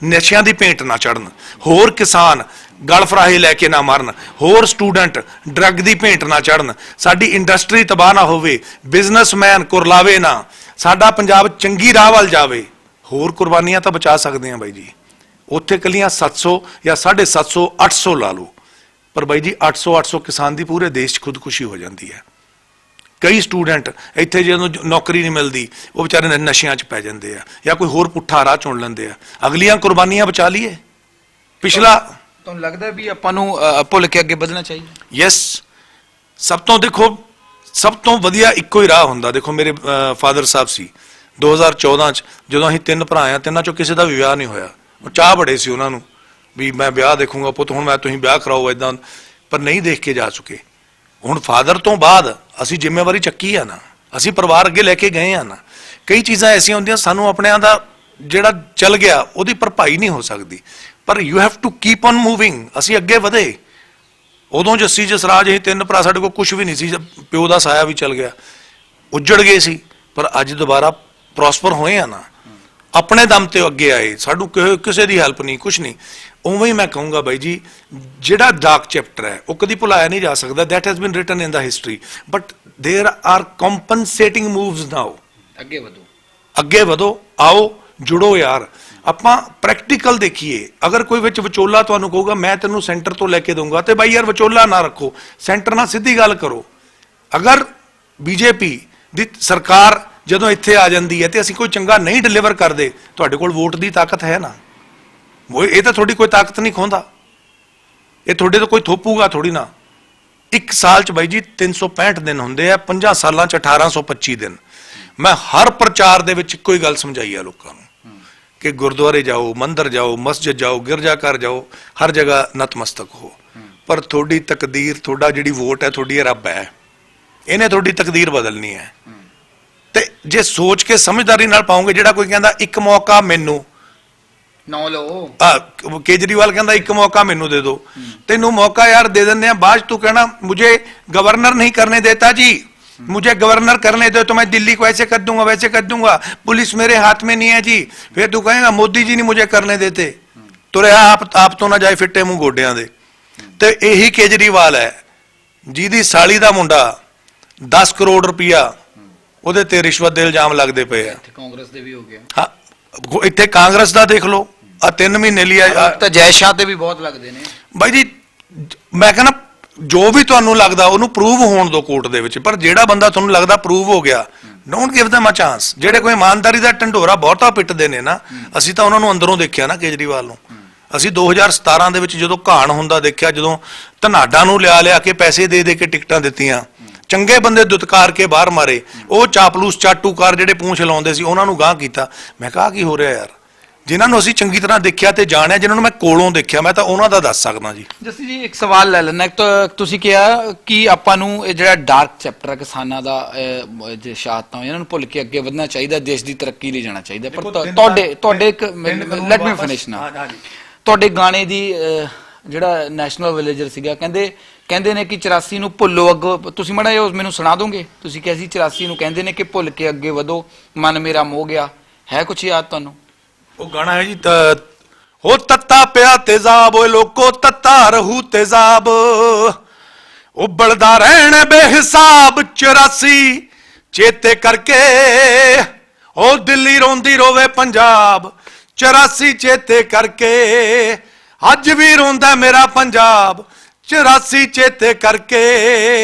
ਨਸ਼ਿਆਂ ਦੀ ਭੇਂਟ ਨਾ ਚੜਨ, ਹੋਰ ਕਿਸਾਨ ਗਲ ਫਰਾਹੇ ਲੈ ਕੇ ਨਾ ਮਰਨ, ਹੋਰ ਸਟੂਡੈਂਟ ਡਰੱਗ ਦੀ ਭੇਂਟ ਨਾ ਚੜਨ, ਸਾਡੀ ਇੰਡਸਟਰੀ ਤਬਾਹ ਨਾ ਹੋਵੇ, ਬਿਜ਼ਨਸਮੈਨ ਕੁਰਲਾਵੇ ਨਾ, ਸਾਡਾ ਪੰਜਾਬ ਚੰਗੀ ਰਾਹ ਵੱਲ ਜਾਵੇ। ਹੋਰ ਕੁਰਬਾਨੀਆਂ ਤਾਂ ਬਚਾ ਸਕਦੇ ਹਾਂ ਬਾਈ ਜੀ, ਉੱਥੇ ਕੱਲੀਆਂ 700 ਜਾਂ 750 800 ਲਾ ਲਓ, ਪਰ ਬਾਈ ਜੀ 800 ਕਿਸਾਨ ਦੀ ਪੂਰੇ ਦੇਸ਼ 'ਚ ਖੁਦਕੁਸ਼ੀ ਹੋ ਜਾਂਦੀ ਹੈ। ਕਈ ਸਟੂਡੈਂਟ ਇੱਥੇ ਜਦੋਂ ਨੌਕਰੀ ਨਹੀਂ ਮਿਲਦੀ, ਉਹ ਵਿਚਾਰੇ ਨਸ਼ਿਆਂ 'ਚ ਪੈ ਜਾਂਦੇ ਆ, ਜਾਂ ਕੋਈ ਹੋਰ ਪੁੱਠਾ ਰਾਹ ਚੁਣ ਲੈਂਦੇ ਆ। ਅਗਲੀਆਂ ਕੁਰਬਾਨੀਆਂ ਬਚਾ ਲਈਏ। ਪਿਛਲਾ ਤੁਹਾਨੂੰ ਲੱਗਦਾ ਵੀ ਆਪਾਂ ਨੂੰ ਭੁੱਲ ਕੇ ਅੱਗੇ ਵਧਣਾ ਚਾਹੀਦਾ? ਯੈਸ, ਸਭ ਤੋਂ ਵਧੀਆ ਇੱਕੋ ਹੀ ਰਾਹ ਹੁੰਦਾ। ਦੇਖੋ ਮੇਰੇ ਫਾਦਰ ਸਾਹਿਬ ਸੀ 2014 'ਚ, ਜਦੋਂ ਅਸੀਂ 3 ਭਰਾ ਆ, ਤਿੰਨਾਂ 'ਚੋਂ ਕਿਸੇ ਦਾ ਵੀ ਵਿਆਹ ਨਹੀਂ ਹੋਇਆ। ਉਹ ਚਾਹ ਬੜੇ ਸੀ ਉਹਨਾਂ ਨੂੰ ਵੀ ਮੈਂ ਵਿਆਹ ਦੇਖੂੰਗਾ ਪੁੱਤ, ਹੁਣ ਤੁਸੀਂ ਵਿਆਹ ਕਰਾਓ ਇੱਦਾਂ, ਪਰ ਨਹੀਂ ਦੇਖ ਕੇ ਜਾ ਚੁੱਕੇ। ਹੁਣ ਫਾਦਰ ਤੋਂ ਬਾਅਦ ਅਸੀਂ ਜ਼ਿੰਮੇਵਾਰੀ ਚੱਕੀ ਆ ਨਾ, ਅਸੀਂ ਪਰਿਵਾਰ ਅੱਗੇ ਲੈ ਕੇ ਗਏ ਆ ਨਾ। ਕਈ ਚੀਜ਼ਾਂ ਐਸੀਆਂ ਹੁੰਦੀਆਂ ਸਾਨੂੰ ਆਪਣਿਆਂ ਦਾ ਜਿਹੜਾ ਚੱਲ ਗਿਆ ਉਹਦੀ ਭਰਪਾਈ ਨਹੀਂ ਹੋ ਸਕਦੀ, ਪਰ you have to keep on moving. ਅਸੀਂ ਅੱਗੇ ਵਧੇ। ਉਦੋਂ ਜੱਸੀ ਜਸਰਾਜ ਅਸੀਂ 3 ਭਰਾ, ਸਾਡੇ ਕੋਲ ਕੁਝ ਵੀ ਨਹੀਂ ਸੀ, ਪਿਓ ਦਾ ਸਾਇਆ ਵੀ ਚੱਲ ਗਿਆ, ਉੱਜੜ ਗਏ ਸੀ, ਪਰ ਅੱਜ ਦੁਬਾਰਾ ਪ੍ਰੋਸਪਰ ਹੋਏ ਆ ਨਾ, ਆਪਣੇ ਦਮ ਤੇ ਅੱਗੇ ਆਏ, ਸਾਨੂੰ ਕਿਸੇ ਦੀ ਹੈਲਪ ਨਹੀਂ, ਕੁਝ ਨਹੀਂ। ਉਵੇਂ ਹੀ ਮੈਂ ਕਹੂੰਗਾ ਬਾਈ ਜੀ, ਜਿਹੜਾ ਡਾਰਕ ਚੈਪਟਰ ਹੈ ਉਹ ਕਦੀ ਭੁਲਾਇਆ ਨਹੀਂ ਜਾ ਸਕਦਾ। That has been written in the history, but there are compensating moves now. ਅੱਗੇ ਵਧੋ, ਆਓ ਜੁੜੋ ਯਾਰ। ਆਪਾਂ ਪ੍ਰੈਕਟੀਕਲ ਦੇਖੀਏ। ਅਗਰ ਕੋਈ ਵਿੱਚ ਵਿਚੋਲਾ ਤੁਹਾਨੂੰ ਕਹੂਗਾ ਮੈਂ ਤੈਨੂੰ ਸੈਂਟਰ ਤੋਂ ਲੈ ਕੇ ਦਊਂਗਾ, ਤੇ ਬਾਈ ਯਾਰ ਵਿਚੋਲਾ ਨਾ ਰੱਖੋ, ਸੈਂਟਰ ਨਾਲ ਸਿੱਧੀ ਗੱਲ ਕਰੋ। ਅਗਰ ਬੀਜੇਪੀ ਦੀ ਸਰਕਾਰ ਜਦੋਂ ਇੱਥੇ ਆ ਜਾਂਦੀ ਹੈ ਤੇ ਅਸੀਂ ਕੋਈ ਚੰਗਾ ਨਹੀਂ ਡਿਲੀਵਰ ਕਰਦੇ, ਤੁਹਾਡੇ ਕੋਲ ਵੋਟ ਦੀ ਤਾਕਤ ਹੈ ਨਾ, ਇਹ ਤਾਂ ਤੁਹਾਡੀ ਕੋਈ ਤਾਕਤ ਨਹੀਂ ਖੋਂਦਾ, ਇਹ ਤੁਹਾਡੇ ਤੋਂ ਕੋਈ ਥੋਪੂਗਾ ਥੋੜੀ ਨਾ। ਇੱਕ ਸਾਲ 'ਚ ਬਾਈ ਜੀ 365 ਦਿਨ ਹੁੰਦੇ ਆ, 5 ਸਾਲਾਂ 'ਚ 1825 ਦਿਨ। ਮੈਂ ਹਰ ਪ੍ਰਚਾਰ ਦੇ ਵਿੱਚ ਇੱਕੋ ਹੀ ਗੱਲ ਸਮਝਾਈ ਆ ਲੋਕਾਂ ਨੂੰ ਕਿ ਗੁਰਦੁਆਰੇ ਜਾਓ, ਮੰਦਿਰ ਜਾਓ, ਮਸਜਿਦ ਜਾਓ, ਗਿਰਜਾ ਘਰ ਜਾਓ, ਹਰ ਜਗ੍ਹਾ ਨਤਮਸਤਕ ਹੋ, ਪਰ ਤੁਹਾਡੀ ਤਕਦੀਰ, ਤੁਹਾਡਾ ਜਿਹੜੀ ਵੋਟ ਹੈ ਤੁਹਾਡੀ ਰੱਬ ਹੈ, ਇਹਨੇ ਤੁਹਾਡੀ ਤਕਦੀਰ ਬਦਲਣੀ ਹੈ। ਤੇ ਜੇ ਸੋਚ ਕੇ ਸਮਝਦਾਰੀ ਨਾਲ ਪਾਉਂਗੇ, ਜਿਹੜਾ ਕੋਈ ਕਹਿੰਦਾ ਇੱਕ ਮੌਕਾ ਮੈਨੂੰ ਨਾ ਲਓ, ਕੇਜਰੀਵਾਲ ਕਹਿੰਦਾ ਇੱਕ ਮੌਕਾ ਮੈਨੂੰ ਦੇ ਦਿਓ, ਤੈਨੂੰ ਮੌਕਾ ਯਾਰ ਦੇ ਦਿੰਦੇ ਆ, ਬਾਅਦ ਤੂੰ ਕਹਿਣਾ मुझे गवर्नर नहीं करने देता जी, मुझे गवर्नर करने दो तो मैं दिल्ली को ऐसे कर दूंगा वैसे कर दूंगा, पुलिस मेरे हाथ में नहीं है जी। फिर तू कहेगा मोदी जी नहीं मुझे करने देते, तुरे आप तो ना जाए फिट्टे मुंह गोडियां दे। ते यही केजरीवाल है ਜਿਹਦੀ ਸਾਲੀ ਦਾ ਮੁੰਡਾ 10 ਕਰੋੜ ਰੁਪਇਆ ਉਹਦੇ ਤੇ ਰਿਸ਼ਵਤ ਦੇ ਇਲਜ਼ਾਮ ਲੱਗਦੇ ਪਏ ਆ। ਕਾਂਗਰਸ ਦੇ ਵੀ ਹੋ ਗਿਆ। ਹਾਂ, ਇੱਥੇ ਕਾਂਗਰਸ ਦਾ ਦੇਖ ਲਓ, ਆ 3 ਮਹੀਨੇ ਲਈ ਤਾਂ ਜੈ ਸ਼ਾਹ ਤੇ ਵੀ ਬਹੁਤ ਲੱਗਦੇ ਨੇ ਬਾਈ ਜੀ। ਮੈਂ ਕਹਿੰਦਾ ਜੋ ਵੀ ਤੁਹਾਨੂੰ ਲੱਗਦਾ ਉਹਨੂੰ ਪ੍ਰੂਵ ਹੋਣ ਦਿਓ ਕੋਰਟ ਦੇ ਵਿੱਚ, ਪਰ ਜਿਹੜਾ ਬੰਦਾ ਤੁਹਾਨੂੰ ਲੱਗਦਾ ਪ੍ਰੂਵ ਹੋ ਗਿਆ, don't give them a chance। ਜਿਹੜੇ ਕੋਈ ਇਮਾਨਦਾਰੀ ਦਾ ਢੰਡੋਰਾ ਬਹੁਤਾ ਪਿੱਟਦੇ ਨੇ ਨਾ, ਅਸੀਂ ਤਾਂ ਉਹਨਾਂ ਨੂੰ ਅੰਦਰੋਂ ਦੇਖਿਆ ਨਾ ਕੇਜਰੀਵਾਲ ਨੂੰ। ਅਸੀਂ 2017 ਦੇ ਵਿੱਚ ਜਦੋਂ ਘਾਣ ਹੁੰਦਾ ਦੇਖਿਆ, ਜਦੋਂ ਧਨਾਡਾ ਨੂੰ ਲਿਆ ਕੇ ਪੈਸੇ ਦੇ ਕੇ ਟਿਕਟਾਂ ਦਿੱਤੀਆਂ, ਚੰਗੇ ਬੰਦੇ ਦੁਤਕਾਰ ਕੇ ਬਾਹਰ ਮਾਰੇ, ਉਹ ਚਾਪਲੂਸ ਚਾਟੂਕਾਰ ਜਿਹੜੇ ਪੂੰਛ ਲਾਉਂਦੇ ਸੀ ਉਹਨਾਂ ਨੂੰ ਗਾਂਹ ਕੀਤਾ। ਮੈਂ ਕਿਹਾ ਕੀ ਹੋ ਰਿਹਾ ਯਾਰ, ਜਿਨ੍ਹਾਂ ਨੂੰ ਅਸੀਂ ਚੰਗੀ ਤਰ੍ਹਾਂ ਦੇਖਿਆ ਤੇ ਜਾਣਿਆ, ਜਿਨ੍ਹਾਂ ਨੂੰ ਮੈਂ ਕੋਲੋਂ ਦੇਖਿਆ, ਮੈਂ ਤਾਂ ਉਹਨਾਂ ਦਾ ਦੱਸ ਸਕਦਾ ਜੀ। ਜੱਸੀ ਜੀ ਇੱਕ ਸਵਾਲ ਲੈ ਲੈਣਾ। ਤੁਸੀਂ ਕਿਹਾ ਕਿ ਆਪਾਂ ਨੂੰ ਇਹ ਜਿਹੜਾ ਡਾਰਕ ਚੈਪਟਰ ਹੈ ਕਿਸਾਨਾਂ ਦਾ, ਜੇ ਸ਼ਹਾਦਤਾਂ ਇਹਨਾਂ ਨੂੰ ਭੁੱਲ ਕੇ ਅੱਗੇ ਵਧਣਾ ਚਾਹੀਦਾ, ਦੇਸ਼ ਦੀ ਤਰੱਕੀ ਲਈ ਜਾਣਾ ਚਾਹੀਦਾ। ਪਰ ਤੁਹਾਡੇ ਇੱਕ ਲੈਟ ਮੀ ਫਿਨਿਸ਼ ਨਾ, ਤੁਹਾਡੇ ਗਾਣੇ ਦੀ ਜਿਹੜਾ ਨੈਸ਼ਨਲ ਵਿਲੇਜਰ ਸੀਗਾ, ਕਹਿੰਦੇ ਨੇ ਕਿ 84 ਨੂੰ ਭੁੱਲੋ ਅੱਗੋਂ, ਤੁਸੀਂ ਮਾੜਾ ਜਿਹਾ ਮੈਨੂੰ ਸੁਣਾ ਦੋਗੇ? ਤੁਸੀਂ ਕਿਹਾ ਸੀ 84 ਨੂੰ ਕਹਿੰਦੇ ਨੇ ਕਿ ਭੁੱਲ ਕੇ ਅੱਗੇ ਵਧੋ, ਮਨ ਮੇਰਾ ਮੋਹ ਗਿਆ, ਹੈ ਕੁਛ ਯਾਦ ਤੁਹਾਨੂੰ? ਉਹ ਗਾਣਾ ਹੈ ਜੀ, ਹੋ ਤੱਤਾ ਪਿਆ ਤੇਜ਼ਾਬ, ਓਏ ਲੋਕੋ ਤੱਤਾ ਰਹੂ ਤੇਜ਼ਾਬ, ਉਬਲਦਾ ਰਹਿਣ ਬੇਹਿਸਾਬ 84 ਚੇਤੇ ਕਰਕੇ, ਉਹ ਦਿੱਲੀ ਰੋਂਦੀ ਰੋਵੇ ਪੰਜਾਬ 84 ਚੇਤੇ ਕਰਕੇ, ਅੱਜ ਵੀ ਰੋਂਦਾ ਮੇਰਾ ਪੰਜਾਬ 84 ਚੇਤੇ ਕਰਕੇ,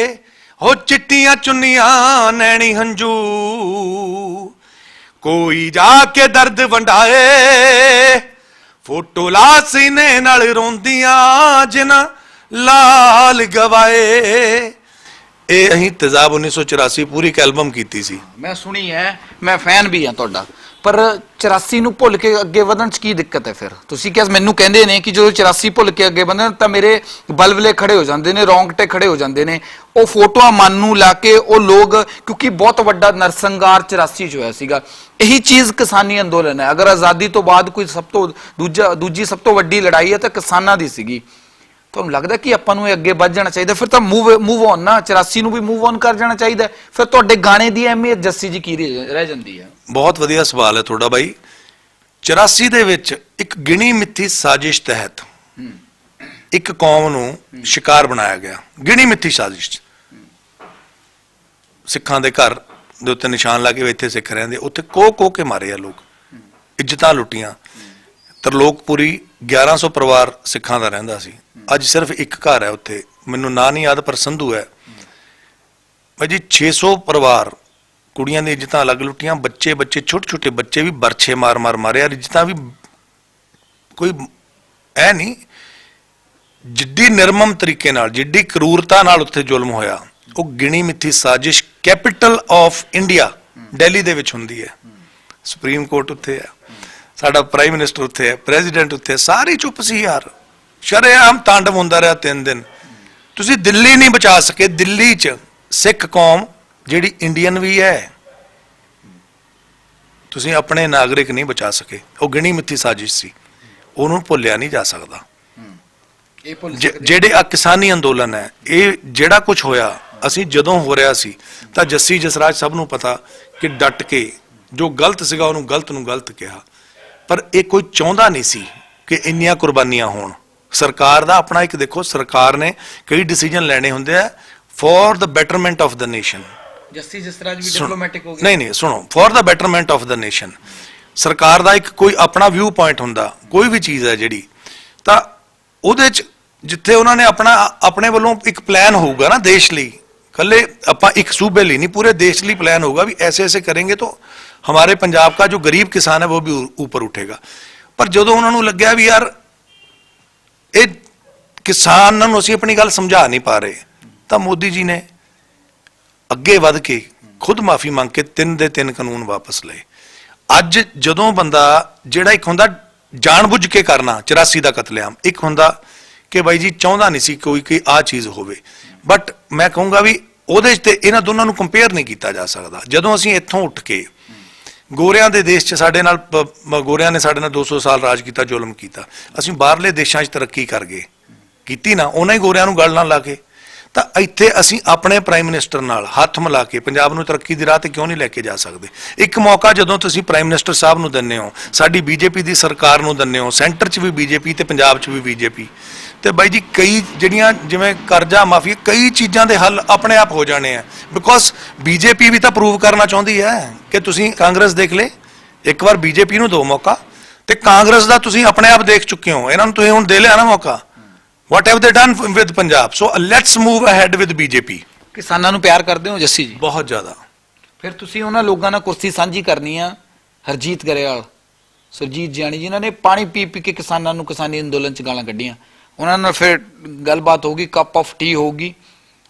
ਉਹ ਚਿੱਟੀਆਂ ਚੁੰਨੀਆਂ ਨੈਣੀ ਹੰਝੂ, ਕੋਈ ਜਾ ਕੇ ਦਰਦ ਵੰਡਾਏ, ਫੋਟੋ ਲਾ ਸੀਨੇ ਨਾਲ ਰੋਂਦੀਆਂ ਜਿਨ੍ਹਾਂ ਲਾਲ ਗਵਾਏ। ਇਹ ਅਸੀਂ ਤੇਜ਼ਾਬ 1984 ਪੂਰੀ ਇੱਕ ਐਲਬਮ ਕੀਤੀ ਸੀ। ਮੈਂ ਸੁਣੀ ਹੈ, ਮੈਂ ਫੈਨ ਵੀ ਹਾਂ ਤੁਹਾਡਾ। ਪਰ 84 ਨੂੰ ਭੁੱਲ ਕੇ ਅੱਗੇ ਵਧਣ 'ਚ ਕੀ ਦਿੱਕਤ ਹੈ ਫਿਰ? ਤੁਸੀਂ ਕਿਹਾ ਮੈਨੂੰ ਕਹਿੰਦੇ ਨੇ ਕਿ ਜਦੋਂ 84 ਭੁੱਲ ਕੇ ਅੱਗੇ ਵਧਣ ਤਾਂ ਮੇਰੇ ਬਲਬਲੇ ਖੜੇ ਹੋ ਜਾਂਦੇ ਨੇ, ਰੌਂਗਟੇ ਖੜੇ ਹੋ ਜਾਂਦੇ ਨੇ। ਉਹ ਫੋਟੋਆਂ ਮਨ ਨੂੰ ਲਾ ਕੇ ਉਹ ਲੋਕ, ਕਿਉਂਕਿ ਬਹੁਤ ਵੱਡਾ ਨਰਸੰਹਾਰ 84 'ਚ ਹੋਇਆ ਸੀਗਾ। ਇਹੀ ਚੀਜ਼ ਕਿਸਾਨੀ ਅੰਦੋਲਨ ਹੈ। ਅਗਰ ਆਜ਼ਾਦੀ ਤੋਂ ਬਾਅਦ ਕੋਈ ਸਭ ਤੋਂ ਦੂਜੀ ਸਭ ਤੋਂ ਵੱਡੀ ਲੜਾਈ ਹੈ ਤਾਂ ਕਿਸਾਨਾਂ ਦੀ ਸੀਗੀ। ਤੁਹਾਨੂੰ ਲੱਗਦਾ ਕਿ ਆਪਾਂ ਨੂੰ ਇਹ ਅੱਗੇ ਵੱਧ ਜਾਣਾ ਚਾਹੀਦਾ? ਫਿਰ ਤਾਂ ਮੂਵ ਔਨ ਨਾ, 84 ਨੂੰ ਵੀ ਮੂਵ ਔਨ ਕਰ ਜਾਣਾ ਚਾਹੀਦਾ। ਫਿਰ ਤੁਹਾਡੇ ਗਾਣੇ ਦੀ ਅਹਿਮੀਅਤ ਜੱਸੀ ਜੀ ਕੀ ਰਹਿ ਜਾਂਦੀ ਹੈ? ਬਹੁਤ ਵਧੀਆ ਸਵਾਲ ਹੈ ਤੁਹਾਡਾ ਬਾਈ। 84 ਦੇ ਵਿੱਚ ਇੱਕ ਗਿਣੀ ਮਿੱਥੀ ਸਾਜ਼ਿਸ਼ ਤਹਿਤ ਇੱਕ ਕੌਮ ਨੂੰ ਸ਼ਿਕਾਰ ਬਣਾਇਆ ਗਿਆ। ਗਿਣੀ ਮਿੱਥੀ ਸਾਜ਼ਿਸ਼ 'ਚ ਸਿੱਖਾਂ ਦੇ ਘਰ ਦੇ ਉੱਤੇ ਨਿਸ਼ਾਨ ਲਾ ਕੇ ਇੱਥੇ ਸਿੱਖ ਰਹਿੰਦੇ, ਉੱਥੇ ਕੋਹ ਕੇ ਮਾਰੇ ਆ ਲੋਕ, ਇੱਜ਼ਤਾਂ ਲੁੱਟੀਆਂ। ਤਰਲੋਕਪੁਰੀ 1100 ਪਰਿਵਾਰ ਸਿੱਖਾਂ ਦਾ ਰਹਿੰਦਾ ਸੀ, ਅੱਜ ਸਿਰਫ ਇੱਕ ਘਰ ਹੈ ਉੱਥੇ, ਮੈਨੂੰ ਨਾਂ ਨਹੀਂ ਯਾਦ ਪਰ ਸੰਧੂ ਹੈ ਭਾਈ ਜੀ। 600 ਪਰਿਵਾਰ, ਕੁੜੀਆਂ ਦੀਆਂ ਇੱਜ਼ਤਾਂ ਅਲੱਗ ਲੁੱਟੀਆਂ, ਬੱਚੇ ਛੋਟੇ ਬੱਚੇ ਵੀ ਬਰਛੇ ਮਾਰ ਮਾਰੇ ਯਾਰ, ਇੱਜ਼ਤਾਂ ਵੀ ਕੋਈ ਐ ਨਹੀਂ। ਜਿੱਡੀ ਨਿਰਮਮ ਤਰੀਕੇ ਨਾਲ, ਜਿੱਡੀ ਕਰੂਰਤਾ ਨਾਲ ਉੱਥੇ ਜ਼ੁਲਮ ਹੋਇਆ, ਉਹ ਗਿਣੀ ਮਿੱਥੀ ਸਾਜ਼ਿਸ਼ ਕੈਪੀਟਲ ਆਫ ਇੰਡੀਆ ਦਿੱਲੀ ਦੇ ਵਿੱਚ ਹੁੰਦੀ ਹੈ। ਸੁਪਰੀਮ ਕੋਰਟ ਉੱਥੇ ਹੈ, ਸਾਡਾ ਪ੍ਰਾਈਮ ਮਿਨਿਸਟਰ ਉੱਥੇ ਹੈ, ਪ੍ਰੈਜ਼ੀਡੈਂਟ ਉੱਥੇ, ਸਾਰੀ ਚੁੱਪ ਸੀ ਯਾਰ। ਸ਼ਰੇਆਮ ਤਾਂਡਵ ਹੁੰਦਾ ਰਿਹਾ 3 ਦਿਨ। ਤੁਸੀਂ ਦਿੱਲੀ ਨਹੀਂ ਬਚਾ ਸਕੇ। ਦਿੱਲੀ 'ਚ ਸਿੱਖ ਕੌਮ ਜਿਹੜੀ ਇੰਡੀਅਨ ਵੀ ਹੈ, ਤੁਸੀਂ ਆਪਣੇ ਨਾਗਰਿਕ ਨਹੀਂ ਬਚਾ ਸਕੇ। ਉਹ ਗਿਣੀ ਮਿੱਥੀ ਸਾਜ਼ਿਸ਼ ਸੀ, ਉਹਨੂੰ ਭੁੱਲਿਆ ਨਹੀਂ ਜਾ ਸਕਦਾ। ਜਿਹੜੇ ਆ ਕਿਸਾਨੀ ਅੰਦੋਲਨ ਹੈ, ਇਹ ਜਿਹੜਾ ਕੁਝ ਹੋਇਆ, ਅਸੀਂ ਜਦੋਂ ਹੋ ਰਿਹਾ ਸੀ ਤਾਂ ਜੱਸੀ ਜਸਰਾਜ ਸਭ ਨੂੰ ਪਤਾ ਕਿ ਡਟ ਕੇ ਜੋ ਗਲਤ ਸੀਗਾ ਉਹਨੂੰ ਗਲਤ ਕਿਹਾ। ਪਰ ਇਹ ਕੋਈ ਚਾਹੁੰਦਾ ਨਹੀਂ ਸੀ ਕਿ ਇੰਨੀਆਂ ਕੁਰਬਾਨੀਆਂ ਹੋਣ। ਸਰਕਾਰ ਦਾ ਆਪਣਾ ਇੱਕ ਦੇਖੋ, ਸਰਕਾਰ ਨੇ ਕਈ ਡਿਸੀਜਨ ਲੈਣੇ ਹੁੰਦੇ ਆ for the betterment of the nation. Jassi Jasraj ਵੀ ਡਿਪਲੋਮੈਟਿਕ ਹੋ ਗਿਆ। ਨਹੀਂ ਸੁਣੋ, for the betterment of the nation. ਸਰਕਾਰ ਦਾ ਇੱਕ ਕੋਈ ਆਪਣਾ ਵਿਊ ਪੁਆਇੰਟ ਹੁੰਦਾ, ਕੋਈ ਵੀ ਚੀਜ਼ ਹੈ ਜਿਹੜੀ, ਤਾਂ ਉਹਦੇ 'ਚ ਜਿੱਥੇ ਉਹਨਾਂ ਨੇ ਆਪਣੇ ਵੱਲੋਂ ਇੱਕ ਪਲਾਨ ਹੋਊਗਾ ਨਾ ਦੇਸ਼ ਲਈ, ਕੱਲੇ ਆਪਾਂ ਇੱਕ ਸੂਬੇ ਲਈ ਨਹੀਂ, पूरे देश ਲਈ प्लान होगा भी ऐसे ऐसे करेंगे तो हमारे पंजाब का जो गरीब किसान है वो भी ऊपर उठेगा। पर जो उन्होंने लग्या भी यार ये किसानों ਨੂੰ ਅਸੀਂ ਆਪਣੀ ਗੱਲ ਸਮਝਾ ਨਹੀਂ ਪਾ ਰਹੇ, ਤਾਂ ਮੋਦੀ ਜੀ ਨੇ ਅੱਗੇ ਵੱਧ ਕੇ ਖੁਦ ਮਾਫੀ ਮੰਗ ਕੇ 3 ਦੇ 3 ਕਾਨੂੰਨ ਵਾਪਸ ਲਏ। ਅੱਜ ਜਦੋਂ ਬੰਦਾ ਜਿਹੜਾ ਇੱਕ ਹੁੰਦਾ ਜਾਣਬੁੱਝ ਕੇ ਕਰਨਾ 84 ਦਾ ਕਤਲੇਆਮ, ਇੱਕ ਹੁੰਦਾ ਕਿ ਬਾਈ ਜੀ ਚਾਹੁੰਦਾ ਨਹੀਂ ਸੀ ਕੋਈ ਕਿ ਆਹ ਚੀਜ਼ ਹੋਵੇ। ਬਟ ਮੈਂ ਕਹੂੰਗਾ ਵੀ ਉਹਦੇ 'ਚ ਤੇ ਇਹਨਾਂ ਦੋਨਾਂ ਨੂੰ ਕੰਪੇਅਰ ਨਹੀਂ ਕੀਤਾ ਜਾ ਸਕਦਾ। ਜਦੋਂ ਅਸੀਂ ਇੱਥੋਂ ਉੱਠ ਕੇ ਗੋਰਿਆਂ ਦੇ ਦੇਸ਼ 'ਚ ਸਾਡੇ ਨਾਲ ਗੋਰਿਆਂ ਨੇ ਸਾਡੇ ਨਾਲ 200 ਸਾਲ ਰਾਜ ਕੀਤਾ, ਜ਼ੁਲਮ ਕੀਤਾ, ਅਸੀਂ ਬਾਹਰਲੇ ਦੇਸ਼ਾਂ 'ਚ ਤਰੱਕੀ ਕਰ ਗਏ, ਕੀਤੀ ਨਾ, ਉਹਨਾਂ ਹੀ ਗੋਰਿਆਂ ਨੂੰ ਗਲ ਨਾਲ ਲਾ ਕੇ। ਤਾਂ ਇੱਥੇ ਅਸੀਂ ਆਪਣੇ ਪ੍ਰਾਈਮ ਮਿਨਿਸਟਰ ਨਾਲ ਹੱਥ ਮਿਲਾ ਕੇ ਪੰਜਾਬ ਨੂੰ ਤਰੱਕੀ ਦੀ ਰਾਹ ਤੇ ਕਿਉਂ ਨਹੀਂ ਲੈ ਕੇ ਜਾ ਸਕਦੇ? ਇੱਕ ਮੌਕਾ ਜਦੋਂ ਤੁਸੀਂ ਪ੍ਰਾਈਮ ਮਿਨਿਸਟਰ ਸਾਹਿਬ ਨੂੰ ਦਿੰਦੇ ਹੋ, ਸਾਡੀ ਬੀਜੇਪੀ ਦੀ ਸਰਕਾਰ ਨੂੰ ਦਿੰਦੇ ਹੋ, ਸੈਂਟਰ 'ਚ ਵੀ ਬੀਜੇਪੀ ਤੇ ਪੰਜਾਬ 'ਚ ਵੀ ਬੀਜੇਪੀ, ਤੇ ਬਾਈ ਜੀ ਕਈ ਜਿਹੜੀਆਂ ਜਿਵੇਂ ਕਰਜ਼ਾ ਮਾਫੀ, ਕਈ ਚੀਜ਼ਾਂ ਦੇ ਹੱਲ ਆਪਣੇ ਆਪ ਹੋ ਜਾਣੇ ਆ। ਬਿਕੋਜ਼ ਬੀਜੇਪੀ ਵੀ ਤਾਂ ਪ੍ਰੂਵ ਕਰਨਾ ਚਾਹੁੰਦੀ ਹੈ ਕਿ ਤੁਸੀਂ ਕਾਂਗਰਸ ਦੇਖ ਲੈ, ਇੱਕ ਵਾਰ ਬੀਜੇਪੀ ਨੂੰ ਦਿਓ ਮੌਕਾ, ਤੇ ਕਾਂਗਰਸ ਦਾ ਤੁਸੀਂ ਆਪਣੇ ਆਪ ਦੇਖ ਚੁੱਕੇ ਹੋ, ਇਹਨਾਂ ਨੂੰ ਤੁਸੀਂ ਹੁਣ ਦੇ ਲਿਆ ਨਾ ਮੌਕਾ। What have they done with Punjab? So let's move ahead with BJP. ਕਿਸਾਨਾਂ ਨੂੰ ਪਿਆਰ ਕਰਦੇ ਹੋ ਜੱਸੀ ਜੀ? ਬਹੁਤ ਜ਼ਿਆਦਾ। ਫਿਰ ਤੁਸੀਂ ਉਹਨਾਂ ਲੋਕਾਂ ਨਾਲ ਕੁਰਸੀ ਸਾਂਝੀ ਕਰਨੀ ਆ, ਹਰਜੀਤ ਗਰੇਵਾਲ, ਸੁਰਜੀਤ ਜਿਆਣੀ ਜਿਨ੍ਹਾਂ ਨੇ ਪਾਣੀ ਪੀ ਕੇ ਕਿਸਾਨਾਂ ਨੂੰ ਕਿਸਾਨੀ ਅੰਦੋਲਨ 'ਚ ਗਾਲਾਂ ਕੱਢੀਆਂ, ਉਹਨਾਂ ਨਾਲ ਫਿਰ ਗੱਲਬਾਤ ਹੋਊਗੀ, ਕੱਪ ਆਫ ਟੀ ਹੋਊਗੀ,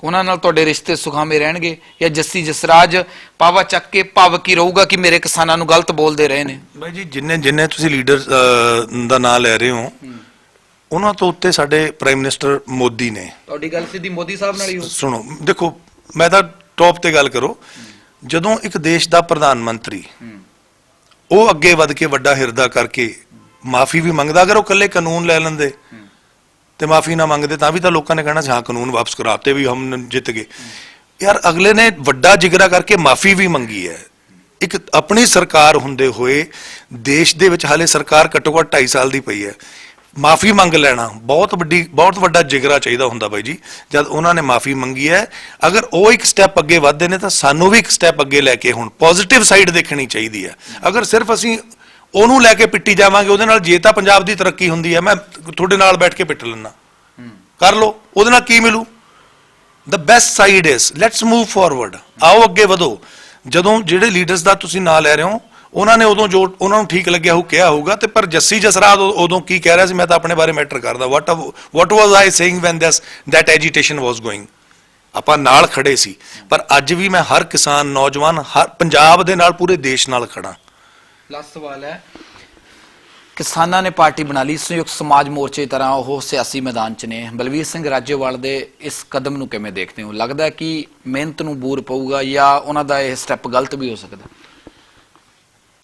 ਉਹਨਾਂ ਨਾਲ ਤੁਹਾਡੇ ਰਿਸ਼ਤੇ ਸੁਖਾਵੇਂ ਰਹਿਣਗੇ, ਜਾਂ ਜੱਸੀ ਜਸਰਾਜ ਪਾਵਾ ਚੱਕ ਕੇ ਭਾਵਕ ਹੀ ਰਹੂਗਾ ਕਿ ਮੇਰੇ ਕਿਸਾਨਾਂ ਨੂੰ ਗਲਤ ਬੋਲਦੇ ਰਹੇ ਨੇ? ਬਾਈ ਜੀ, ਜਿੰਨੇ ਤੁਸੀਂ ਲੀਡਰ ਦਾ ਨਾਂ ਲੈ ਰਹੇ ਹੋ, ਉਹਨਾਂ ਤੋਂ ਉੱਤੇ ਸਾਡੇ ਪ੍ਰਾਈਮ ਮਿਨਿਸਟਰ ਮੋਦੀ ਨੇ। ਤੁਹਾਡੀ ਗੱਲ ਸਿੱਧੀ ਮੋਦੀ ਸਾਹਿਬ ਨਾਲ ਹੀ ਹੋ? ਸੁਣੋ, ਦੇਖੋ, ਮੈਂ ਤਾਂ ਟੌਪ ਤੇ ਗੱਲ ਕਰੋ। ਜਦੋਂ ਇੱਕ ਦੇਸ਼ ਦਾ ਪ੍ਰਧਾਨ ਮੰਤਰੀ ਉਹ ਅੱਗੇ ਵੱਧ ਕੇ ਵੱਡਾ ਹਿਰਦਾ ਕਰਕੇ ਮਾਫੀ ਵੀ ਮੰਗਦਾ, ਅਗਰ ਉਹ ਇਕੱਲੇ ਕਾਨੂੰਨ ਲੈ ਲੈਂਦੇ ਤੇ ਮਾਫੀ ਨਾ ਮੰਗਦੇ ਤਾਂ ਵੀ ਤਾਂ ਲੋਕਾਂ ਨੇ ਕਹਿਣਾ ਸੀ ਹਾਂ ਕਾਨੂੰਨ ਵਾਪਸ ਕਰਾਤੇ ਵੀ ਹਮ ਜਿੱਤ ਗਏ। ਯਾਰ, ਅਗਲੇ ਨੇ ਵੱਡਾ ਜਿਗਰਾ ਕਰਕੇ ਮਾਫੀ ਵੀ ਮੰਗੀ ਹੈ। ਇੱਕ ਆਪਣੀ ਸਰਕਾਰ ਹੁੰਦੇ ਹੋਏ ਦੇਸ਼ ਦੇ ਵਿੱਚ ਹਾਲੇ ਸਰਕਾਰ ਘੱਟੋ ਘੱਟ 2.5 ਸਾਲ ਦੀ ਪਈ ਹੈ, ਮਾਫੀ ਮੰਗ ਲੈਣਾ ਬਹੁਤ ਵੱਡਾ ਜਿਗਰਾ ਚਾਹੀਦਾ ਹੁੰਦਾ ਬਾਈ ਜੀ। ਜਦ ਉਹਨਾਂ ਨੇ ਮਾਫੀ ਮੰਗੀ ਹੈ, ਅਗਰ ਉਹ ਇੱਕ ਸਟੈਪ ਅੱਗੇ ਵਧਦੇ ਨੇ ਤਾਂ ਸਾਨੂੰ ਵੀ ਇੱਕ ਸਟੈਪ ਅੱਗੇ ਲੈ ਕੇ ਹੁਣ ਪੋਜ਼ਿਟਿਵ ਸਾਈਡ ਦੇਖਣੀ ਚਾਹੀਦੀ ਹੈ। ਅਗਰ ਸਿਰਫ ਅਸੀਂ ਉਹਨੂੰ ਲੈ ਕੇ ਪਿੱਟੀ ਜਾਵਾਂਗੇ, ਉਹਦੇ ਨਾਲ ਜੇ ਤਾਂ ਪੰਜਾਬ ਦੀ ਤਰੱਕੀ ਹੁੰਦੀ ਹੈ, ਮੈਂ ਤੁਹਾਡੇ ਨਾਲ ਬੈਠ ਕੇ ਪਿੱਟ ਲੈਣਾ, ਕਰ ਲਓ, ਉਹਦੇ ਨਾਲ ਕੀ ਮਿਲੂ? The best side is let's move forward, ਆਓ ਅੱਗੇ ਵਧੋ। ਜਦੋਂ ਜਿਹੜੇ ਲੀਡਰਸ ਦਾ ਤੁਸੀਂ ਨਾਂ ਲੈ ਰਹੇ ਹੋ, ਉਹਨਾਂ ਨੇ ਉਦੋਂ ਜੋ ਉਹਨਾਂ ਨੂੰ ਠੀਕ ਲੱਗਿਆ ਉਹ ਕਿਹਾ ਹੋਊਗਾ, ਤੇ ਪਰ ਜੱਸੀ ਜਸਰਾਜ ਉਦੋਂ ਕੀ ਕਹਿ ਰਿਹਾ ਸੀ? ਮੈਂ ਤਾਂ ਆਪਣੇ ਬਾਰੇ ਮੈਟਰ ਕਰਦਾ। What was I saying when that agitation was going? ਆਪਾਂ ਨਾਲ ਖੜੇ ਸੀ। ਪਰ ਅੱਜ ਵੀ ਮੈਂ ਹਰ ਕਿਸਾਨ, ਨੌਜਵਾਨ, ਹਰ ਪੰਜਾਬ ਦੇ ਨਾਲ, ਪੂਰੇ ਦੇਸ਼ ਨਾਲ ਖੜਾ। ਲਾਸਟ ਸਵਾਲ ਹੈ, ਕਿਸਾਨਾਂ ਨੇ ਪਾਰਟੀ ਬਣਾ ਲਈ, ਸੰਯੁਕਤ ਸਮਾਜ ਮੋਰਚੇ ਦੀ ਤਰ੍ਹਾਂ ਉਹ ਸਿਆਸੀ ਮੈਦਾਨ 'ਚ ਨੇ। ਬਲਵੀਰ ਸਿੰਘ ਰਾਜੇਵਾਲ ਦੇ ਇਸ ਕਦਮ ਨੂੰ ਕਿਵੇਂ ਦੇਖਦੇ ਹੋ? ਲੱਗਦਾ ਕਿ ਮਿਹਨਤ ਨੂੰ ਬੂਰ ਪਊਗਾ ਜਾਂ ਉਹਨਾਂ ਦਾ ਇਹ ਸਟੈਪ ਗਲਤ ਵੀ ਹੋ ਸਕਦਾ?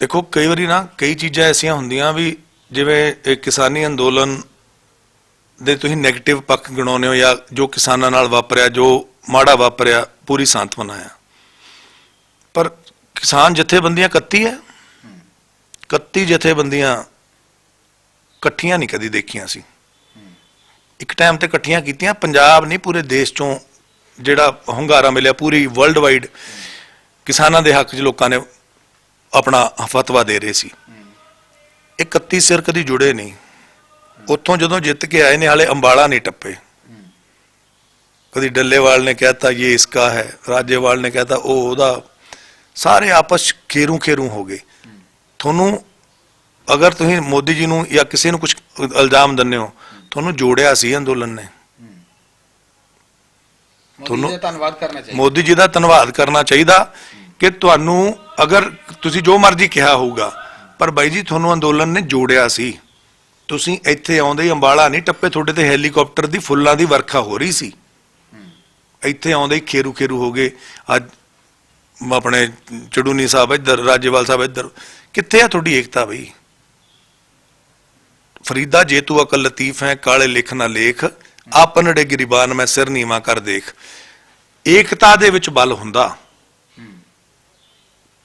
ਦੇਖੋ, ਕਈ ਵਾਰੀ ਨਾ ਕਈ ਚੀਜ਼ਾਂ ਐਸੀਆਂ ਹੁੰਦੀਆਂ ਵੀ ਜਿਵੇਂ ਇਹ ਕਿਸਾਨੀ ਅੰਦੋਲਨ ਦੇ ਤੁਸੀਂ ਨੈਗੇਟਿਵ ਪੱਖ ਗਿਣਾਉਂਦੇ ਹੋ, ਜਾਂ ਜੋ ਕਿਸਾਨਾਂ ਨਾਲ ਵਾਪਰਿਆ, ਜੋ ਮਾੜਾ ਵਾਪਰਿਆ, ਪੂਰੀ ਸਾਂਤਵਨਾ ਆ। ਪਰ ਕਿਸਾਨ ਜਥੇਬੰਦੀਆਂ 31 ਹੈ, 31 ਜਥੇਬੰਦੀਆਂ ਇਕੱਠੀਆਂ ਨਹੀਂ ਕਦੀ ਦੇਖੀਆਂ ਸੀ। ਇੱਕ ਟਾਈਮ ਤੇ ਇਕੱਠੀਆਂ ਕੀਤੀਆਂ, ਪੰਜਾਬ ਨਹੀਂ ਪੂਰੇ ਦੇਸ਼ ਚੋਂ ਜਿਹੜਾ ਹੁੰਗਾਰਾ ਮਿਲਿਆ, ਪੂਰੀ ਵਰਲਡ ਵਾਈਡ ਕਿਸਾਨਾਂ ਦੇ ਹੱਕ 'ਚ ਲੋਕਾਂ ਨੇ ਆਪਣਾ ਫਤਵਾ ਦੇ ਰਹੇ ਸੀ। ਇਹ 31 ਸਿਰ ਕਦੀ ਜੁੜੇ ਨਹੀਂ। ਉੱਥੋਂ ਜਦੋਂ ਜਿੱਤ ਕੇ ਆਏ ਨੇ, ਹਾਲੇ ਅੰਬਾਲਾ ਨਹੀਂ ਟੱਪੇ। ਕਦੀ ਡੱਲੇਵਾਲ ਨੇ ਕਹਿਤਾ ਇਹ ਇਸਕਾ ਹੈ, ਰਾਜੇਵਾਲ ਨੇ ਕਹਿਤਾ ਉਹ ਉਹਦਾ, ਸਾਰੇ ਆਪਸ ਖੇਰੂ ਖੇਰੂ ਹੋ ਗਏ। ਤੁਹਾਨੂੰ ਅਗਰ ਤੁਸੀਂ ਮੋਦੀ ਜੀ ਨੂੰ ਜਾਂ ਕਿਸੇ ਨੂੰ ਕੁਝ ਇਲਜ਼ਾਮ ਦਿੰਦੇ ਹੋ, ਤੁਹਾਨੂੰ ਜੋੜਿਆ ਸੀ ਅੰਦੋਲਨ ਨੇ। ਤੁਹਾਨੂੰ ਧੰਨਵਾਦ ਕਰਨਾ ਚਾਹੀਦਾ, ਮੋਦੀ ਜੀ ਦਾ ਧੰਨਵਾਦ ਕਰਨਾ ਚਾਹੀਦਾ ਕਿ ਤੁਹਾਨੂੰ, ਅਗਰ ਤੁਸੀਂ ਜੋ ਮਰਜ਼ੀ ਕਿਹਾ ਹੋਊਗਾ, ਪਰ ਬਾਈ ਜੀ ਤੁਹਾਨੂੰ ਅੰਦੋਲਨ ਨੇ ਜੋੜਿਆ ਸੀ। ਤੁਸੀਂ ਇੱਥੇ ਆਉਂਦੇ ਹੀ ਅੰਬਾਲਾ ਨਹੀਂ ਟੱਪੇ, ਤੁਹਾਡੇ ਤੇ ਹੈਲੀਕਾਪਟਰ ਦੀ ਫੁੱਲਾਂ ਦੀ ਵਰਖਾ ਹੋ ਰਹੀ ਸੀ। ਇੱਥੇ ਆਉਂਦੇ ਹੀ ਖੇਰੂ ਖੇਰੂ ਹੋ ਗਏ। ਅੱਜ ਆਪਣੇ ਚੜੂਨੀ ਸਾਹਿਬ ਇੱਧਰ, ਰਾਜੇਵਾਲ ਸਾਹਿਬ ਇੱਧਰ, ਕਿੱਥੇ ਆ ਤੁਹਾਡੀ ਏਕਤਾ ਬਈ? ਫਰੀਦਾ ਜੇ ਤੂੰ ਅਕਲ ਲਤੀਫ ਹੈ, ਕਾਲੇ ਲਿਖ ਨਾ ਲੇਖ, ਆਪਨੜੇ ਗਰੀਬਾਨ ਮੈਂ ਸਿਰ ਨੀਵਾਂ ਕਰ ਦੇਖ। ਏਕਤਾ ਦੇ ਵਿੱਚ ਬਲ ਹੁੰਦਾ।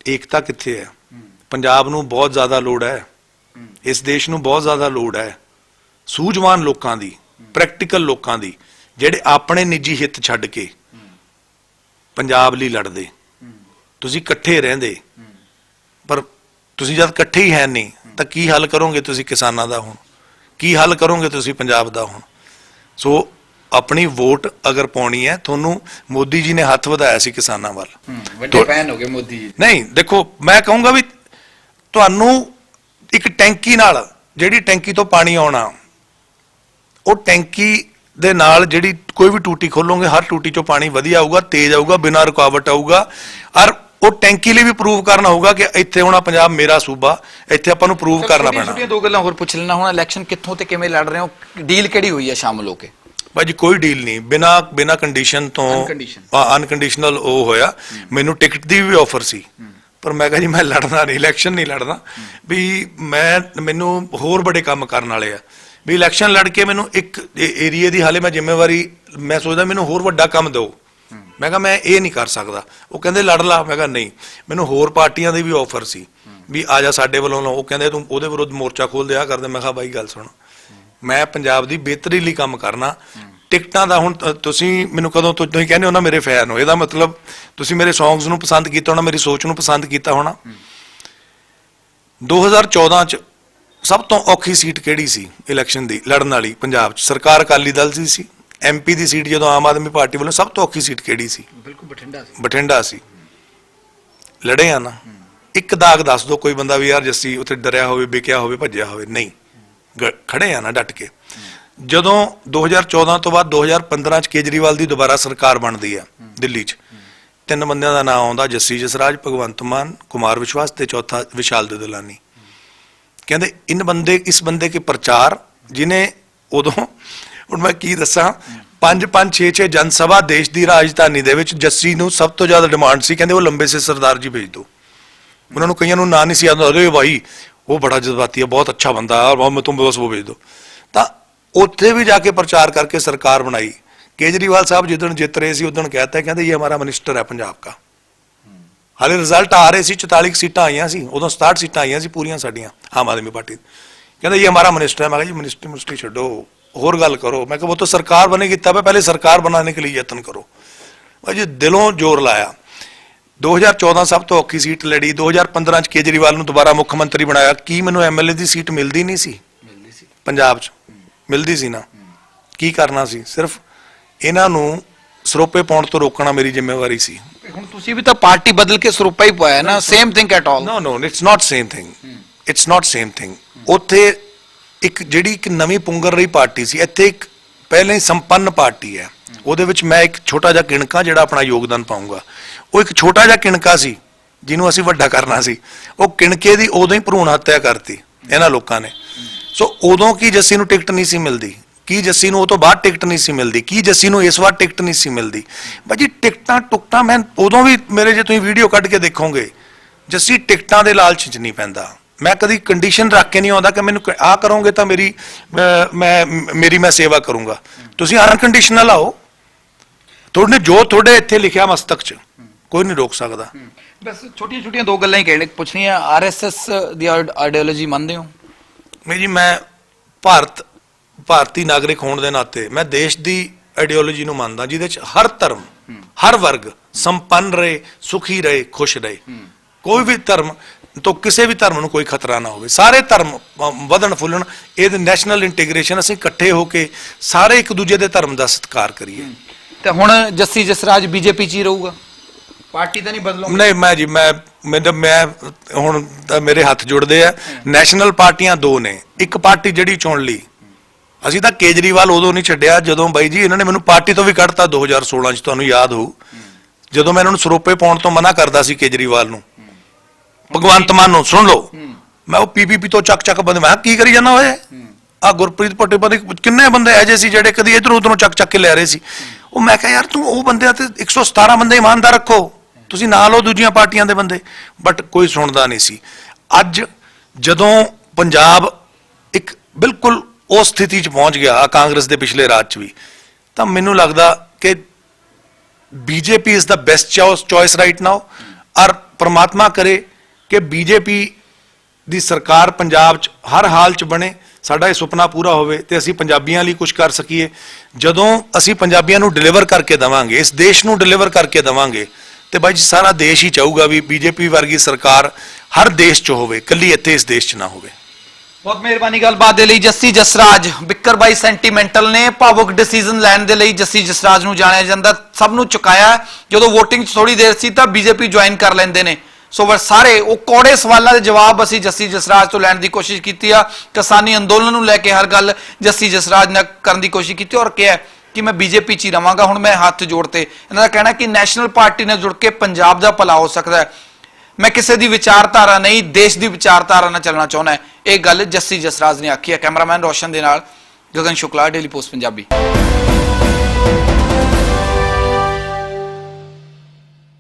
ਏਕਤਾ ਕਿੱਥੇ ਹੈ? ਪੰਜਾਬ ਨੂੰ ਬਹੁਤ ਜ਼ਿਆਦਾ ਲੋੜ ਹੈ, ਇਸ ਦੇਸ਼ ਨੂੰ ਬਹੁਤ ਜ਼ਿਆਦਾ ਲੋੜ ਹੈ ਸੂਝਵਾਨ ਲੋਕਾਂ ਦੀ, ਪ੍ਰੈਕਟੀਕਲ ਲੋਕਾਂ ਦੀ, ਜਿਹੜੇ ਆਪਣੇ ਨਿੱਜੀ ਹਿੱਤ ਛੱਡ ਕੇ ਪੰਜਾਬ ਲਈ ਲੜਦੇ। ਤੁਸੀਂ ਇਕੱਠੇ ਰਹਿੰਦੇ, ਪਰ ਤੁਸੀਂ ਜਦ ਇਕੱਠੇ ਹੀ ਹੈ ਨਹੀਂ ਤਾਂ ਕੀ ਹੱਲ ਕਰੋਗੇ ਤੁਸੀਂ ਕਿਸਾਨਾਂ ਦਾ? ਹੁਣ ਕੀ ਹੱਲ ਕਰੋਗੇ ਤੁਸੀਂ ਪੰਜਾਬ ਦਾ? ਹੁਣ ਸੋ ਆਪਣੀ ਵੋਟ ਅਗਰ ਪਾਉਣੀ ਹੈ, ਤੁਹਾਨੂੰ ਮੋਦੀ ਜੀ ਨੇ ਹੱਥ ਵਧਾਇਆ ਸੀ ਕਿਸਾਨਾਂ ਵੱਲ, ਵੱਡੇ ਫੈਨ ਹੋ ਗਏ ਮੋਦੀ ਜੀ। ਨਹੀਂ, ਦੇਖੋ ਮੈਂ ਕਹੂੰਗਾ ਵੀ ਤੁਹਾਨੂੰ ਇੱਕ ਟੈਂਕੀ ਨਾਲ, ਜਿਹੜੀ ਟੈਂਕੀ ਤੋਂ ਪਾਣੀ ਆਉਣਾ, ਉਹ ਟੈਂਕੀ ਦੇ ਨਾਲ ਜਿਹੜੀ ਕੋਈ ਵੀ ਟੂਟੀ ਖੋਲੋਗੇ, ਹਰ ਟੂਟੀ ਚੋਂ ਪਾਣੀ ਵਧੀਆ ਆਊਗਾ, ਤੇਜ਼ ਆਊਗਾ, ਬਿਨਾਂ ਰੁਕਾਵਟ ਆਊਗਾ। ਔਰ ਉਹ ਟੈਂਕੀ ਲਈ ਵੀ ਪ੍ਰੂਵ ਕਰਨਾ ਹੋਊਗਾ ਕਿ ਇੱਥੇ ਹੁਣ ਪੰਜਾਬ ਮੇਰਾ ਸੂਬਾ, ਇੱਥੇ ਆਪਾਂ ਨੂੰ ਪ੍ਰੂਵ ਕਰਨਾ ਪੈਣਾ। ਛੋਟੀਆਂ ਦੋ ਗੱਲਾਂ ਹੋਰ ਪੁੱਛ ਲੈਣਾ, ਹੁਣ ਇਲੈਕਸ਼ਨ ਕਿੱਥੋਂ ਤੇ ਕਿਵੇਂ ਲੜ ਰਹੇ ਹੋ? ਡੀਲ ਕਿਹੜੀ ਹੋਈ ਹੈ ਸ਼ਾਮਲ ਹੋ ਕੇ? ਭਾਜੀ ਕੋਈ ਡੀਲ ਨਹੀਂ, ਬਿਨਾ ਕੰਡੀਸ਼ਨ ਤੋਂ ਅਨਕੰਡੀਸ਼ਨਲ ਉਹ ਹੋਇਆ। ਮੈਨੂੰ ਟਿਕਟ ਦੀ ਵੀ ਆਫਰ ਸੀ, ਪਰ ਮੈਂ ਕਿਹਾ ਜੀ ਮੈਂ ਲੜਨਾ ਨਹੀਂ, ਇਲੈਕਸ਼ਨ ਨਹੀਂ ਲੜਨਾ ਵੀ ਮੈਨੂੰ ਹੋਰ ਬੜੇ ਕੰਮ ਕਰਨ ਵਾਲੇ ਆ ਵੀ ਇਲੈਕਸ਼ਨ ਲੜ ਕੇ ਮੈਨੂੰ ਇੱਕ ਏਰੀਏ ਦੀ ਹਾਲੇ ਮੈਂ ਜ਼ਿੰਮੇਵਾਰੀ, ਮੈਂ ਸੋਚਦਾ ਮੈਨੂੰ ਹੋਰ ਵੱਡਾ ਕੰਮ ਦਿਓ। ਮੈਂ ਕਿਹਾ ਮੈਂ ਇਹ ਨਹੀਂ ਕਰ ਸਕਦਾ। ਉਹ ਕਹਿੰਦੇ ਲੜ ਲਾ। ਮੈਂ ਕਿਹਾ ਨਹੀਂ, ਮੈਨੂੰ ਹੋਰ ਪਾਰਟੀਆਂ ਦੀ ਵੀ ਆਫਰ ਸੀ ਵੀ ਆ ਜਾ ਸਾਡੇ ਵੱਲੋਂ। ਉਹ ਕਹਿੰਦੇ ਤੂੰ ਉਹਦੇ ਵਿਰੁੱਧ ਮੋਰਚਾ ਖੋਲ ਦਿਆ ਕਰਦੇ। ਮੈਂ ਕਿਹਾ ਬਾਈ ਗੱਲ ਸੁਣ, ਮੈਂ ਪੰਜਾਬ ਦੀ ਬਿਹਤਰੀ ਲਈ ਕੰਮ ਕਰਨਾ। ਟਿਕਟਾਂ ਦਾ ਹੁਣ ਤੁਸੀਂ ਮੈਨੂੰ ਕਦੋਂ ਤੋਂ ਤੁਸੀਂ ਕਹਿੰਦੇ ਹੋ ਨਾ ਮੇਰੇ ਫੈਨ ਹੋ, ਇਹਦਾ ਮਤਲਬ ਤੁਸੀਂ ਮੇਰੇ ਸੌਂਗਸ ਨੂੰ ਪਸੰਦ ਕੀਤਾ ਹੋਣਾ, ਮੇਰੀ ਸੋਚ ਨੂੰ ਪਸੰਦ ਕੀਤਾ ਹੋਣਾ। 2014 ਚ ਸਭ ਤੋਂ ਔਖੀ ਸੀਟ ਕਿਹੜੀ ਸੀ ਇਲੈਕਸ਼ਨ ਦੀ ਲੜਨ ਵਾਲੀ ਪੰਜਾਬ ਚ? ਸਰਕਾਰ ਅਕਾਲੀ ਦਲ ਦੀ ਸੀ। MP ਦੀ ਸੀਟ ਜਦੋਂ ਆਮ ਆਦਮੀ ਪਾਰਟੀ ਵੱਲੋਂ, ਸਭ ਤੋਂ ਔਖੀ ਸੀਟ ਕਿਹੜੀ ਸੀ? ਬਿਲਕੁਲ ਬਠਿੰਡਾ ਸੀ। ਬਠਿੰਡਾ ਸੀ। ਲੜੇ ਆ ਨਾ। ਇੱਕ ਦਾਗ ਦੱਸ ਦਿਓ ਕੋਈ ਬੰਦਾ ਵੀ ਯਾਰ ਜੱਸੀ ਉੱਥੇ ਡਰਿਆ ਹੋਵੇ, ਵਿਕਿਆ ਹੋਵੇ, ਭੱਜਿਆ ਹੋਵੇ। ਨਹੀਂ, ਖੜੇ ਆ ਨਾ ਡਟ ਕੇ। ਜਦੋਂ 2014 ਤੋਂ ਬਾਅਦ 2015 ਚ ਕੇਜਰੀਵਾਲ ਦੀ ਦੁਬਾਰਾ ਸਰਕਾਰ ਬਣਦੀ ਆ ਦਿੱਲੀ 'ਚ, 3 ਬੰਦਿਆਂ ਦਾ ਨਾਮ ਆਉਂਦਾ, ਜੱਸੀ ਜਸਰਾਜ, ਭਗਵੰਤ ਮਾਨ, ਕੁਮਾਰ ਵਿਸ਼ਵਾਸ ਤੇ ਚੌਥਾ ਵਿਸ਼ਾਲ ਦੁਦਲਾਨੀ। ਕਹਿੰਦੇ ਇਸ ਬੰਦੇ ਕੇ ਪ੍ਰਚਾਰ ਜਿਹਨੇ ਉਦੋਂ, ਹੁਣ ਮੈਂ ਕੀ ਦੱਸਾਂ, 5-5 6-6 ਜਨ ਸਭਾ ਦੇਸ਼ ਦੀ ਰਾਜਧਾਨੀ ਦੇ ਵਿੱਚ ਜੱਸੀ ਨੂੰ ਸਭ ਤੋਂ ਜ਼ਿਆਦਾ ਡਿਮਾਂਡ ਸੀ, ਕਹਿੰਦੇ ਉਹ ਲੰਬੇ ਸੇ ਸਰਦਾਰ ਜੀ ਭੇਜ ਦਿਓ। ਉਹਨਾਂ ਨੂੰ ਕਈਆਂ ਨੂੰ ਨਾਂ ਨਹੀਂ ਸੀ ਆਉਂਦਾ, ਅਰੇ ਭਾਈ ਉਹ ਬੜਾ ਜਜ਼ਬਾਤੀ ਹੈ, ਬਹੁਤ ਅੱਛਾ ਬੰਦਾ ਹੈ, ਮੈਂ ਤੁਮ ਬਸ ਉਹ ਭੇਜ ਦਿਓ। ਤਾਂ ਉੱਥੇ ਵੀ ਜਾ ਕੇ ਪ੍ਰਚਾਰ ਕਰਕੇ ਸਰਕਾਰ ਬਣਾਈ। ਕੇਜਰੀਵਾਲ ਸਾਹਿਬ ਜਿੱਦਣ ਜਿੱਤ ਰਹੇ ਸੀ ਉਦਣ कहता है, ਕਹਿੰਦੇ ਇਹ ਹਮਾਰਾ ਮਿਨਿਸਟਰ ਹੈ ਪੰਜਾਬ ਦਾ। ਹਾਲੇ ਰਿਜ਼ਲਟ ਆ ਰਹੇ ਸੀ, 44 ਸੀਟਾਂ ਆਈਆਂ ਸੀ, ਉਦੋਂ 67 ਸੀਟਾਂ ਆਈਆਂ ਸੀ ਪੂਰੀਆਂ ਸਾਡੀਆਂ ਆਮ ਆਦਮੀ ਪਾਰਟੀ। ਕਹਿੰਦੇ ਇਹ ਹਮਾਰਾ ਮਿਨਿਸਟਰ ਹੈ। ਮੈਂ ਕਿਹਾ ਜੀ ਮਿਨਿਸਟਰੀ ਛੱਡੋ, ਹੋਰ ਗੱਲ ਕਰੋ। मैं वो तो सरकार बनेगी तब है, पहले सरकार बनाने के लिए यत्न करो। भाई जी दिलों जोर लाया। 2014 सब तो औखी सीट लड़ी, 2015 ਚ ਕੇਜਰੀਵਾਲ ਨੂੰ ਦੁਬਾਰਾ ਮੁੱਖ ਮੰਤਰੀ ਬਣਾਇਆ। ਕੀ ਮੈਨੂੰ ਐਮਐਲਏ ਦੀ ਸੀਟ ਮਿਲਦੀ ਨਹੀਂ ਸੀ? ਪੰਜਾਬ 'ਚ ਮਿਲਦੀ ਸੀ ਨਾ। ਕੀ ਕਰਨਾ ਸੀ? ਸਿਰਫ ਇਹਨਾਂ ਨੂੰ ਸਰੋਪੇ ਪਾਉਣ ਤੋਂ ਰੋਕਣਾ ਮੇਰੀ ਜ਼ਿੰਮੇਵਾਰੀ ਸੀ। ਹੁਣ ਤੁਸੀਂ ਵੀ ਤਾਂ ਪਾਰਟੀ ਬਦਲ ਕੇ ਸਰੋਪਾ ਹੀ ਪਾਇਆ ਨਾ, same thing at all. No it's not same thing, it's not same thing. ਉੱਥੇ ਇੱਕ ਜਿਹੜੀ ਇੱਕ ਨਵੀਂ ਪੁੰਗਰ ਰਹੀ ਪਾਰਟੀ ਸੀ, ਇੱਥੇ ਇੱਕ ਪਹਿਲਾਂ ਹੀ ਸੰਪੰਨ ਪਾਰਟੀ ਹੈ। ਉਹਦੇ ਵਿੱਚ ਮੈਂ ਇੱਕ ਛੋਟਾ ਜਿਹਾ ਕਿਣਕਾ ਜਿਹੜਾ ਆਪਣਾ ਯੋਗਦਾਨ ਪਾਊਂਗਾ। ਉਹ ਇੱਕ ਛੋਟਾ ਜਿਹਾ ਕਿਣਕਾ ਸੀ ਜਿਹਨੂੰ ਅਸੀਂ ਵੱਡਾ ਕਰਨਾ ਸੀ। ਉਹ ਕਿਣਕੇ ਦੀ ਉਦੋਂ ਹੀ ਭਰੂਣ ਹੱਤਿਆ ਕਰਤੀ ਇਹਨਾਂ ਲੋਕਾਂ ਨੇ। ਸੋ ਉਦੋਂ ਕੀ ਜੱਸੀ ਨੂੰ ਟਿਕਟ ਨਹੀਂ ਸੀ ਮਿਲਦੀ? ਕੀ ਜੱਸੀ ਨੂੰ ਉਹ ਤੋਂ ਬਾਅਦ ਟਿਕਟ ਨਹੀਂ ਸੀ ਮਿਲਦੀ? ਕੀ ਜੱਸੀ ਨੂੰ ਇਸ ਵਾਰ ਟਿਕਟ ਨਹੀਂ ਸੀ ਮਿਲਦੀ? ਭਾਜੀ ਟਿਕਟਾਂ ਟੁਕਟਾਂ ਮੈਂ ਉਦੋਂ ਵੀ, ਮੇਰੇ ਜੇ ਤੁਸੀਂ ਵੀਡੀਓ ਕੱਢ ਕੇ ਦੇਖੋਗੇ, ਜੱਸੀ ਟਿਕਟਾਂ ਦੇ ਲਾਲਚ 'ਚ ਨਹੀਂ ਪੈਂਦਾ। ਮੈਂ ਕਦੀ ਕੰਡੀਸ਼ਨ ਰੱਖ ਕੇ ਨਹੀਂ ਆਉਂਦਾ ਕਿ ਮੈਨੂੰ ਆਹ ਕਰੋਗੇ ਤਾਂ ਮੇਰੀ ਮੈਂ ਸੇਵਾ ਕਰੂੰਗਾ। ਤੁਸੀਂ ਅਨਕੰਡੀਸ਼ਨਲ ਆਓ, ਤੁਹਾਡੇ ਜੋ ਤੁਹਾਡੇ ਇੱਥੇ ਲਿਖਿਆ ਮਸਤਕ 'ਚ ਕੋਈ ਨਹੀਂ ਰੋਕ ਸਕਦਾ। ਬਸ ਛੋਟੀਆਂ ਛੋਟੀਆਂ ਦੋ ਗੱਲਾਂ ਹੀ ਪੁੱਛਣੀਆਂ। ਆਰਐਸਐਸ ਦੀ ਆਈਡੀਓਲੋਜੀ ਮੰਨਦੇ ਹੋ? ਨਹੀਂ ਜੀ, ਮੈਂ ਭਾਰਤੀ ਨਾਗਰਿਕ ਹੋਣ ਦੇ ਨਾਤੇ ਮੈਂ ਦੇਸ਼ ਦੀ ਆਈਡੀਓਲੋਜੀ ਨੂੰ ਮੰਨਦਾ, ਜਿਹਦੇ 'ਚ ਹਰ ਧਰਮ, ਹਰ ਵਰਗ ਸੰਪੰਨ ਰਹੇ, ਸੁਖੀ ਰਹੇ, ਖੁਸ਼ ਰਹੇ। ਕੋਈ ਵੀ ਧਰਮ ਤੋਂ ਕਿਸੇ ਵੀ ਧਰਮ ਨੂੰ ਕੋਈ ਖਤਰਾ ਨਾ ਹੋਵੇ। ਸਾਰੇ ਧਰਮ ਵਧਣ ਫੁੱਲਣ, ਇਹ ਨੈਸ਼ਨਲ ਇੰਟੀਗ੍ਰੇਸ਼ਨ, ਅਸੀਂ ਇਕੱਠੇ ਹੋ ਕੇ ਸਾਰੇ ਇੱਕ ਦੂਜੇ ਦੇ ਧਰਮ ਦਾ ਸਤਿਕਾਰ ਕਰੀਏ। ਤੇ ਹੁਣ ਜੱਸੀ ਜਸਰਾਜ ਬੀਜੇਪੀ 'ਚ ਹੀ ਰਹੂਗਾ, ਪਾਰਟੀ ਤਾਂ ਨਹੀਂ ਬਦਲੂਗਾ? ਨਹੀਂ, ਮੈਂ ਹੁਣ ਤਾਂ ਮੇਰੇ ਹੱਥ ਜੁੜਦੇ ਆ। ਨੈਸ਼ਨਲ ਪਾਰਟੀਆਂ ਦੋ ਨੇ। ਇੱਕ ਪਾਰਟੀ ਜਿਹੜੀ ਚੁਣ ਲਈ, ਅਸੀਂ ਤਾਂ ਕੇਜਰੀਵਾਲ ਉਦੋਂ ਨਹੀਂ ਛੱਡਿਆ ਜਦੋਂ ਬਾਈ ਜੀ ਇਹਨਾਂ ਨੇ ਮੈਨੂੰ ਪਾਰਟੀ ਤੋਂ ਵੀ ਕੱਢਤਾ 2016 ਚ। ਤੁਹਾਨੂੰ ਯਾਦ ਹੋਊ ਜਦੋਂ ਮੈਂ ਇਹਨਾਂ ਨੂੰ ਸਰੋਪੇ ਪਾਉਣ ਤੋਂ ਮਨਾ ਕਰਦਾ ਸੀ ਕੇਜਰੀਵਾਲ ਨੂੰ, ਭਗਵੰਤ ਮਾਨ ਨੂੰ। ਸੁਣ ਲਓ, ਮੈਂ ਉਹ ਪੀਪੀਪੀ ਤੋਂ ਚੱਕ ਬੰਦੇ, ਮੈਂ ਕੀ ਕਰੀ ਜਾਂਦਾ ਹੋਏ ਆ ਗੁਰਪ੍ਰੀਤ ਭੱਟੇ ਪਤਾ ਕਿੰਨੇ ਬੰਦੇ ਇਹੋ ਜਿਹੇ ਸੀ ਜਿਹੜੇ ਕਦੀ ਇਧਰੋਂ ਉਧਰੋਂ ਚੱਕ ਕੇ ਲੈ ਰਹੇ ਸੀ। ਉਹ ਮੈਂ ਕਿਹਾ ਯਾਰ ਤੂੰ ਉਹ ਬੰਦਿਆਂ ਤੇ 117 ਬੰਦੇ ਇਮਾਨਦਾਰ ਰੱਖੋ, ਤੁਸੀਂ ਨਾਲ ਹੋ ਦੂਜੀਆਂ ਪਾਰਟੀਆਂ ਦੇ ਬੰਦੇ। ਬਟ ਕੋਈ ਸੁਣਦਾ ਨਹੀਂ ਸੀ। ਅੱਜ ਜਦੋਂ ਪੰਜਾਬ ਇੱਕ ਬਿਲਕੁਲ ਉਸ ਸਥਿਤੀ 'ਚ ਪਹੁੰਚ ਗਿਆ ਕਾਂਗਰਸ ਦੇ ਪਿਛਲੇ ਰਾਜ 'ਚ ਵੀ, ਤਾਂ ਮੈਨੂੰ ਲੱਗਦਾ ਕਿ BJP is the best choice right now. ਔਰ ਪ੍ਰਮਾਤਮਾ ਕਰੇ ਕਿ ਬੀਜੇਪੀ ਦੀ ਸਰਕਾਰ ਪੰਜਾਬ 'ਚ ਹਰ ਹਾਲ 'ਚ ਬਣੇ, ਸਾਡਾ ਇਹ ਸੁਪਨਾ ਪੂਰਾ ਹੋਵੇ ਤੇ ਅਸੀਂ ਪੰਜਾਬੀਆਂ ਲਈ ਕੁਝ ਕਰ ਸਕੀਏ। ਜਦੋਂ ਅਸੀਂ ਪੰਜਾਬੀਆਂ ਨੂੰ ਡਿਲੀਵਰ ਕਰਕੇ ਦੇਵਾਂਗੇ, ਇਸ ਦੇਸ਼ ਨੂੰ ਡਿਲੀਵਰ ਕਰਕੇ ਦੇਵਾਂਗੇ, ਤੇ ਬਾਈ ਜੀ ਸਾਰਾ ਦੇਸ਼ ਹੀ ਚਾਹੂਗਾ ਵੀ ਬੀਜੇਪੀ ਵਰਗੀ ਸਰਕਾਰ ਹਰ ਦੇਸ਼ 'ਚ ਹੋਵੇ, ਇਕੱਲੀ ਇੱਥੇ ਇਸ ਦੇਸ਼ 'ਚ ਨਾ ਹੋਵੇ। ਬਹੁਤ ਮਿਹਰਬਾਨੀ ਗੱਲਬਾਤ ਦੇ ਲਈ। ਜੱਸੀ ਜਸਰਾਜ ਬਿੱਕਰ ਬਾਈ ਸੈਂਟੀਮੈਂਟਲ ਨੇ। ਭਾਵੁਕ ਡਿਸੀਜਨ ਲੈਣ ਦੇ ਲਈ ਜੱਸੀ ਜਸਰਾਜ ਨੂੰ ਜਾਣਿਆ ਜਾਂਦਾ। ਸਭ ਨੂੰ ਚੁਕਾਇਆ, ਜਦੋਂ VOTING 'ਚ ਥੋੜੀ ਦੇਰ ਸੀ ਤਾਂ ਬੀਜੇਪੀ ਜੁਆਇਨ ਕਰ ਲੈਂਦੇ ਨੇ। ਸੋ ਸਾਰੇ ਉਹ ਕੌੜੇ ਸਵਾਲਾਂ ਦੇ ਜਵਾਬ ਅਸੀਂ ਜੱਸੀ ਜਸਰਾਜ ਤੋਂ ਲੈਣ ਦੀ ਕੋਸ਼ਿਸ਼ ਕੀਤੀ ਆ। ਕਿਸਾਨੀ ਅੰਦੋਲਨ ਨੂੰ ਲੈ ਕੇ ਹਰ ਗੱਲ ਜੱਸੀ ਜਸਰਾਜ ਨਾਲ ਕਰਨ ਦੀ ਕੋਸ਼ਿਸ਼ ਕੀਤੀ ਔਰ ਕਿਹਾ ਕਿ ਮੈਂ ਬੀਜੇਪੀ 'ਚ ਹੀ ਰਵਾਂਗਾ। ਹੁਣ ਮੈਂ ਹੱਥ ਜੋੜਤੇ। ਇਹਨਾਂ ਦਾ ਕਹਿਣਾ ਕਿ ਨੈਸ਼ਨਲ ਪਾਰਟੀ ਨਾਲ ਜੁੜ ਕੇ ਪੰਜਾਬ ਦਾ ਭਲਾ ਹੋ ਸਕਦਾ ਹੈ। ਮੈਂ ਕਿਸੇ ਦੀ ਵਿਚਾਰਧਾਰਾ ਨਹੀਂ, ਦੇਸ਼ ਦੀ ਵਿਚਾਰਧਾਰਾ ਨਾਲ ਚੱਲਣਾ ਚਾਹੁੰਦਾ। ਇਹ ਗੱਲ ਜੱਸੀ ਜਸਰਾਜ ਨੇ ਆਖੀ ਹੈ। ਕੈਮਰਾਮੈਨ ਰੋਸ਼ਨ ਦੇ ਨਾਲ ਗਗਨ ਸ਼ੁਕਲਾ, ਡੇਲੀ ਪੋਸਟ ਪੰਜਾਬੀ।